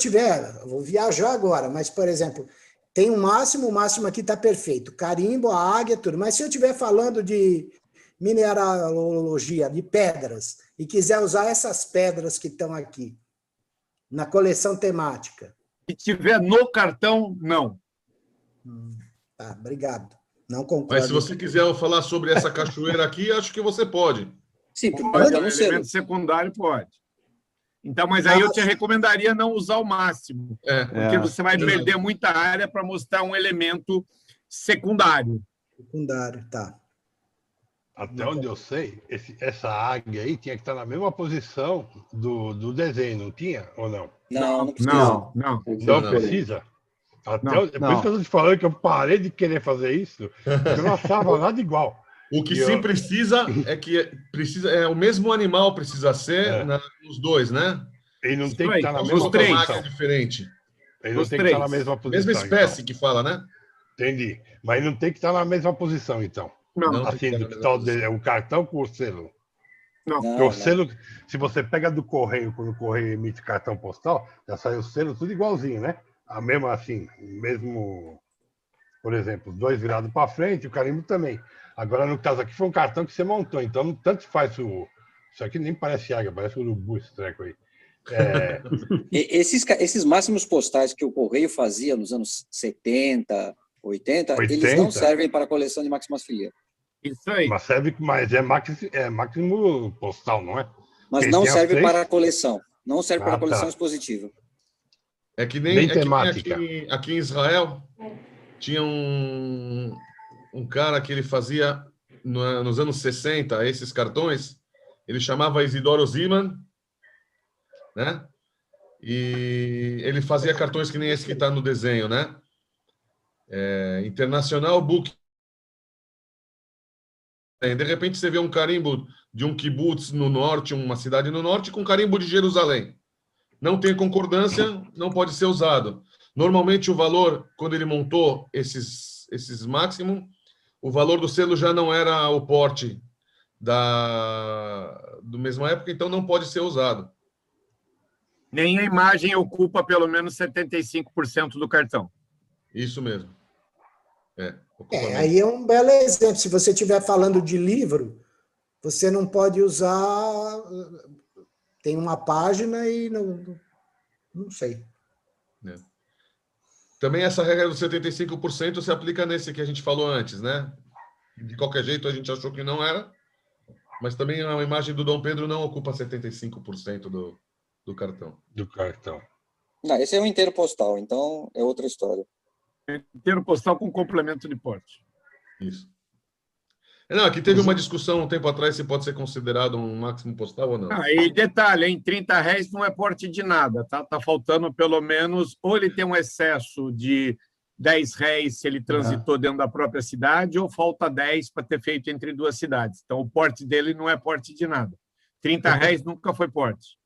vou viajar agora, mas, por exemplo, tem um máximo, o máximo aqui está perfeito. Carimbo, a águia, tudo. Mas se eu estiver falando de mineralogia de pedras e quiser usar essas pedras que estão aqui na coleção temática. Se tiver no cartão, não. Tá, obrigado. Não concordo. Mas se você quiser falar sobre essa cachoeira aqui, acho que você pode. Sim, pode. Um elemento secundário pode. Então, mas aí eu te recomendaria não usar o máximo, porque você vai perder muita área para mostrar um elemento secundário. Secundário, tá. Até onde eu sei, essa águia aí tinha que estar na mesma posição do desenho, não tinha? Ou não? Não precisa. Por isso que eu estou te falando que eu parei de querer fazer isso, porque eu não achava nada igual. O que sim precisa é que o mesmo animal precisa ser nos dois, né? Ele não tem que estar na mesma posição. Diferente. Ele não tem que estar na mesma posição. Mesma espécie que fala, né? Entendi. Mas não tem que estar na mesma posição, então. Não. Assim, o cartão com o selo. Não. Porque o selo, se você pega do correio, quando o correio emite cartão postal, já sai o selo tudo igualzinho, né? A mesma assim, mesmo, por exemplo, os dois virados para frente, o carimbo também. Agora, no caso aqui, foi um cartão que você montou, então tanto faz o... Isso aqui nem parece águia, parece urubu esse treco aí. Esses máximos postais que o Correio fazia nos anos 70, 80, eles não servem para a coleção de máximas filia. Isso aí. Mas é máximo postal, não é? Mas não serve para a coleção. Não serve para a coleção expositiva. É que nem aqui em Israel tinha um cara que ele fazia nos anos 60 esses cartões, ele chamava Isidoro Ziman, né? E ele fazia cartões que nem esse que está no desenho, né? International Book. De repente você vê um carimbo de um kibbutz no norte, uma cidade no norte, com carimbo de Jerusalém. Não tem concordância, não pode ser usado. Normalmente o valor, quando ele montou esses máximos, o valor do selo já não era o porte do mesma época, então não pode ser usado. Nem a imagem ocupa pelo menos 75% do cartão. Isso mesmo. Aí é um belo exemplo. Se você estiver falando de livro, você não pode usar... Tem uma página e não sei. Também essa regra dos 75% se aplica nesse que a gente falou antes, né? De qualquer jeito, a gente achou que não era, mas também a imagem do Dom Pedro não ocupa 75% do cartão. Do cartão. Não, esse é um inteiro postal, então é outra história. Inteiro postal com complemento de porte. Isso. Não, aqui teve uma discussão um tempo atrás se pode ser considerado um máximo postal ou não. E detalhe, em R$30 não é porte de nada, tá? Tá faltando pelo menos, ou ele tem um excesso de R$10 se ele transitou dentro da própria cidade, ou falta 10 para ter feito entre duas cidades. Então, o porte dele não é porte de nada. R$30 nunca foi porte.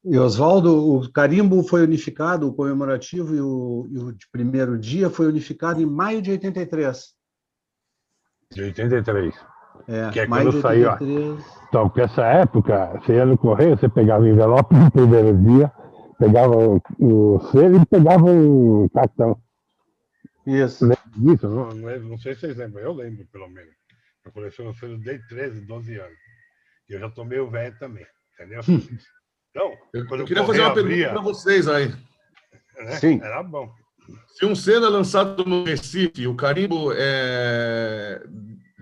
E, Oswaldo, o carimbo foi unificado, o comemorativo e o de primeiro dia foi unificado em maio de 83. De 83. Que é maio quando saiu. Então, porque essa época, você ia no correio, você pegava o envelope no primeiro dia, pegava o selo e pegava o cartão. Isso. Isso, não sei se vocês lembram, eu lembro pelo menos. Eu coleciono selo desde 13, 12 anos. E eu já tô meio velho também, entendeu? Então, eu queria fazer uma pergunta para vocês aí. Sim. Era bom. Se um selo é lançado no Recife, o carimbo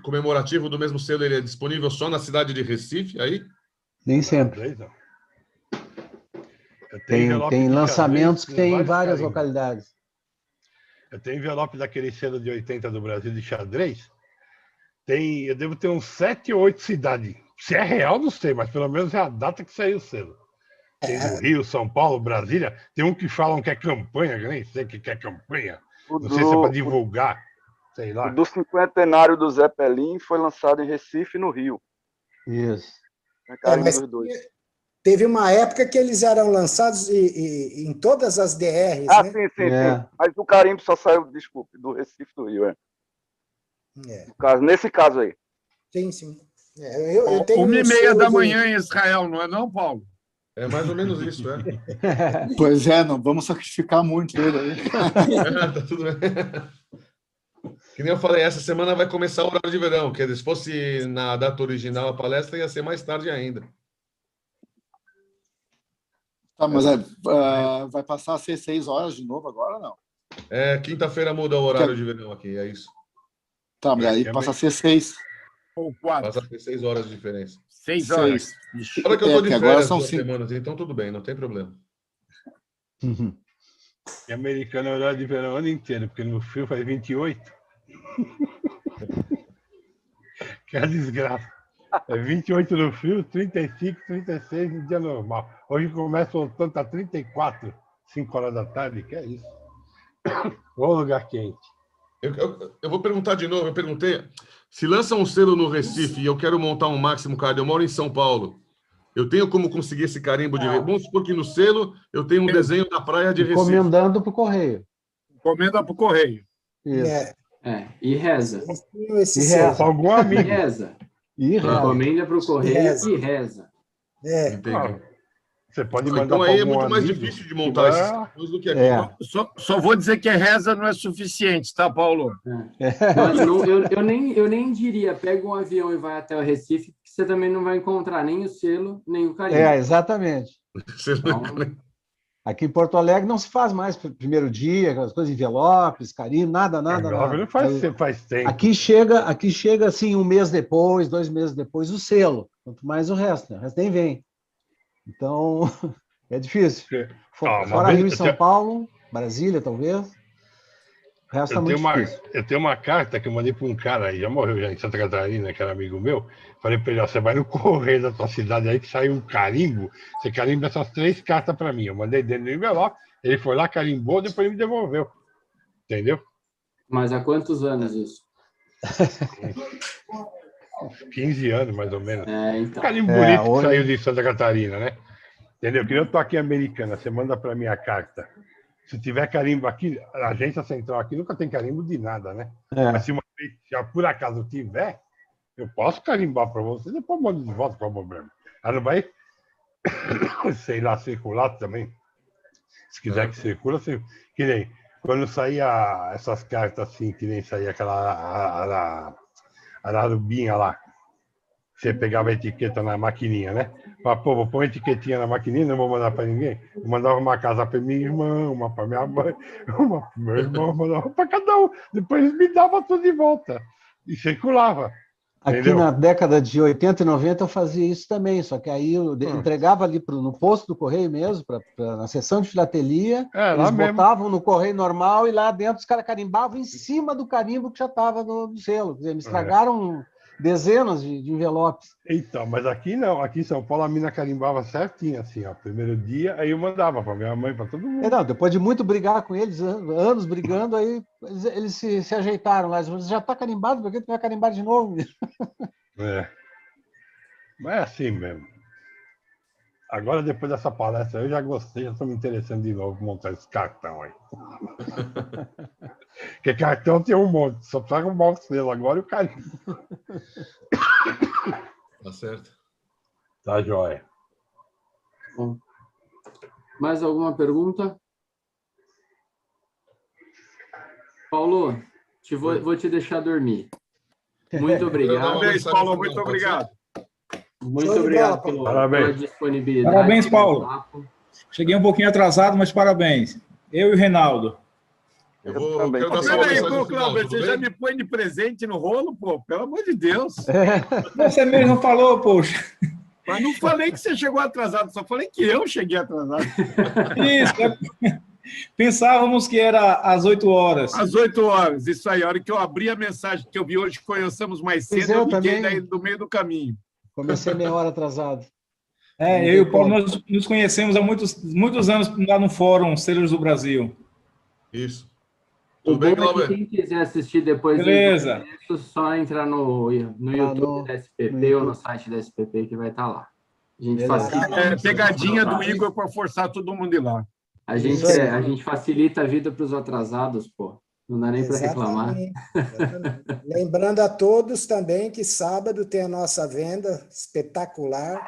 comemorativo do mesmo selo ele é disponível só na cidade de Recife, aí? Nem sempre. Tem lançamentos que tem em várias localidades. Eu tenho envelope daquele selo de 80 do Brasil de xadrez. Eu devo ter uns 7 ou 8 cidades. Se é real, não sei, mas pelo menos é a data que saiu o selo. Tem no Rio, São Paulo, Brasília. Tem um que falam que é campanha, que eu nem sei o que é campanha. Não sei se é para divulgar, sei lá. O do cinquentenário do Zeppelin foi lançado em Recife e no Rio. Isso. Mas teve uma época que eles eram lançados em todas as DRs, né? Sim. Mas o carimbo só saiu, desculpe, do Recife e do Rio, nesse caso aí. Sim. Eu tenho 1h30 da manhã em Israel, não é não, Paulo? É mais ou menos isso, Pois não vamos sacrificar muito ele aí. Tá tudo bem. Que nem eu falei, essa semana vai começar o horário de verão, que se fosse na data original a palestra, ia ser mais tarde ainda. Tá, mas vai passar a ser 6 horas de novo agora ou não? Quinta-feira muda o horário de verão aqui, é isso. Tá, mas aí passa a ser 6. Ou 4. Passa a ser 6 horas de diferença. 6 horas. Olha que eu estou de agora férias são 2 5 semanas, então tudo bem, não tem problema. E americano é horário de verão o ano inteiro, porque no frio faz 28. Que é a desgraça. É 28 no frio, 35, 36 no dia normal. Hoje começa o tanto a 34, 5 horas da tarde, que é isso. Ou lugar quente. Eu vou perguntar de novo, eu perguntei, se lança um selo no Recife e eu quero montar um Máximo Card, eu moro em São Paulo, eu tenho como conseguir esse carimbo de... Vamos supor que no selo eu tenho um desenho da praia de Recife. Encomendando para o correio. Encomenda para o correio. Isso. E reza. Esse E reza. selo. Algum amigo. E reza. E reza. Encomenda para o correio e reza. Entendi. Você pode mandar então aí é algum muito mais amigo. difícil de montar esses sistemas do que aqui. Só vou dizer que reza não é suficiente, tá, Paulo? Mas eu nem diria, pega um avião e vai até o Recife, porque você também não vai encontrar nem o selo, nem o carimbo. Exatamente. Então, aqui em Porto Alegre não se faz mais primeiro dia, aquelas coisas, envelopes, carimbo, nada. Não faz tempo. Aqui chega assim 1 mês depois, 2 meses depois, o selo. Quanto mais o resto, né? O resto nem vem. Então, é difícil. Fora Rio e São Paulo, Brasília, talvez. O resto é muito difícil. Eu tenho uma carta que eu mandei para um cara aí, já morreu já em Santa Catarina, que era amigo meu. Falei para ele, você vai no correio da tua cidade aí que saiu um carimbo, você carimba essas 3 cartas para mim. Eu mandei dentro do envelope, ele foi lá, carimbou, depois ele me devolveu. Entendeu? Mas há quantos anos isso? 15 anos, mais ou menos. Então. Um carimbo bonito que saiu de Santa Catarina, né? Entendeu? Que eu tô aqui em Americana, você manda para mim a carta. Se tiver carimbo aqui, a agência central aqui nunca tem carimbo de nada, né? Mas se por acaso tiver, eu posso carimbar para você, depois mando de volta, qual o problema? Ela não vai, sei lá, circular também. Se quiser que circula, que nem quando saía essas cartas assim, que nem saía aquela ararubinha lá, você pegava a etiqueta na maquininha, né? Falava, vou pôr uma etiquetinha na maquininha, não vou mandar para ninguém. Eu mandava uma casa para minha irmã, uma para minha mãe, uma para meu irmão, mandava para cada um. Depois eles me davam tudo de volta. E circulava. Aqui entendeu? Na década de 80 e 90 eu fazia isso também, só que aí eu entregava ali no posto do correio mesmo, na seção de filatelia, eles botavam no correio normal e lá dentro os caras carimbavam em cima do carimbo que já estava no selo. Quer dizer, me estragaram dezenas de envelopes. Então, mas aqui não, aqui em São Paulo a mina carimbava certinho, assim, ó, primeiro dia, aí eu mandava para minha mãe, para todo mundo. Não, depois de muito brigar com eles, anos brigando, aí eles se ajeitaram lá, eles já está carimbado, por que tu vai carimbar de novo? Mas é assim mesmo. Agora, depois dessa palestra, eu já gostei, já estou me interessando de novo montar esse cartão aí. Porque cartão tem um monte, só precisa arrumar o selo agora e o carimbo. Tá certo. Tá jóia. Bom. Mais alguma pergunta? Paulo, vou te deixar dormir. Muito obrigado. Parabéns, Paulo, muito obrigado. Muito obrigado pela disponibilidade. Parabéns, Paulo. Cheguei um pouquinho atrasado, mas parabéns. Eu e o Reinaldo. Peraí, Cláudio, você já me põe de presente no rolo, pô? Pelo amor de Deus. Você mesmo falou, poxa. Mas não falei que você chegou atrasado, só falei que eu cheguei atrasado. Isso, pensávamos que era às 8 horas. Às 8 horas, isso aí. A hora que eu abri a mensagem que eu vi hoje, conheçamos mais cedo, eu fiquei daí do meio do caminho. Comecei meia hora atrasado. Eu e o Paulo, nós nos conhecemos há muitos anos lá no Fórum Selos do Brasil. Isso. Tudo bem, Cláudio? Quem quiser assistir depois, beleza, é só entrar no YouTube da SPP ou no site da SPP que vai estar lá. A gente facilita. Pegadinha do Igor para forçar todo mundo ir lá. A gente facilita a vida para os atrasados, pô. Não dá nem para reclamar. Lembrando a todos também que sábado tem a nossa venda espetacular.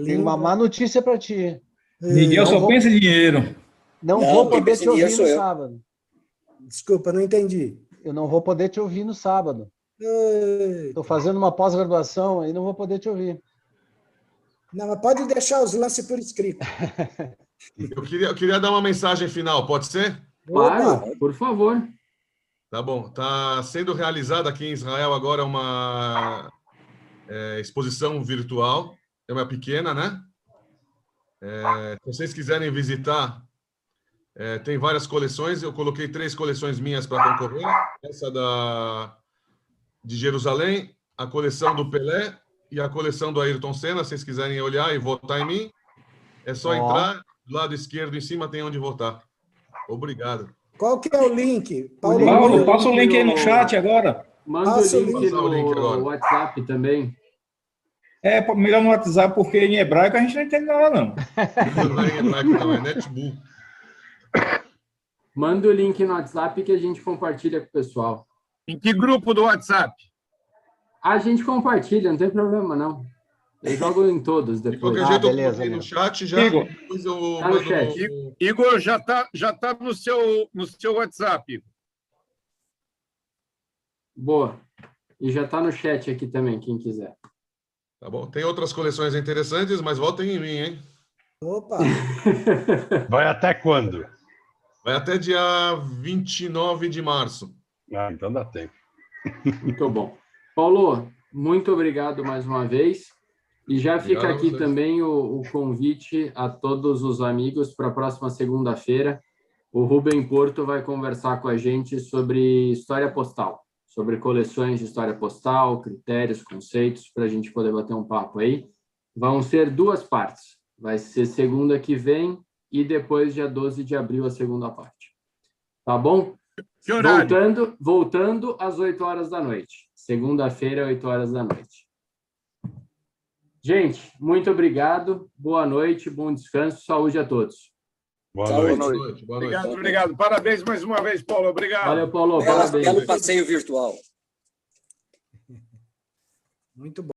Tem uma má notícia para ti. Miguel só pensa em dinheiro. Não vou poder te ouvir no sábado. Desculpa, não entendi. Eu não vou poder te ouvir no sábado. Estou fazendo uma pós-graduação e não vou poder te ouvir. Não, mas pode deixar os lances por escrito. Eu queria dar uma mensagem final, pode ser? Claro, por favor. Tá bom. Está sendo realizada aqui em Israel agora uma exposição virtual. É uma pequena, né? Se vocês quiserem visitar, tem várias coleções. Eu coloquei 3 coleções minhas para concorrer. Essa de Jerusalém, a coleção do Pelé e a coleção do Ayrton Senna. Se vocês quiserem olhar e votar em mim, é só entrar. Do lado esquerdo, em cima, tem onde votar. Obrigado. Qual que é o link? Paulo, passa o link aí no chat agora. Manda o link no WhatsApp também. Melhor no WhatsApp, porque em hebraico a gente não entende nada, não. Não é em hebraico, não. É netbook. Manda o link no WhatsApp que a gente compartilha com o pessoal. Em que grupo do WhatsApp? A gente compartilha, não tem problema, não. Eu jogo em todos depois. De qualquer jeito, eu coloquei no chat já. Igor, depois eu tá no chat. Igor, já tá no seu WhatsApp. Boa. E já está no chat aqui também, quem quiser. Tá bom. Tem outras coleções interessantes, mas votem em mim, hein? Opa! Vai até quando? Vai até dia 29 de março. Então dá tempo. Muito bom. Paulo, muito obrigado mais uma vez. E já fica aqui também o convite a todos os amigos para a próxima segunda-feira. O Rubem Porto vai conversar com a gente sobre história postal, sobre coleções de história postal, critérios, conceitos, para a gente poder bater um papo aí. Vão ser 2 partes. Vai ser segunda que vem e depois, dia 12 de abril, a segunda parte. Tá bom? Que horário? Voltando às 8 horas da noite. Segunda-feira, 8 horas da noite. Gente, muito obrigado. Boa noite, bom descanso. Saúde a todos. Boa noite. Obrigado. Parabéns mais uma vez, Paulo. Obrigado. Valeu, Paulo. Parabéns. Belo passeio virtual. Muito bom.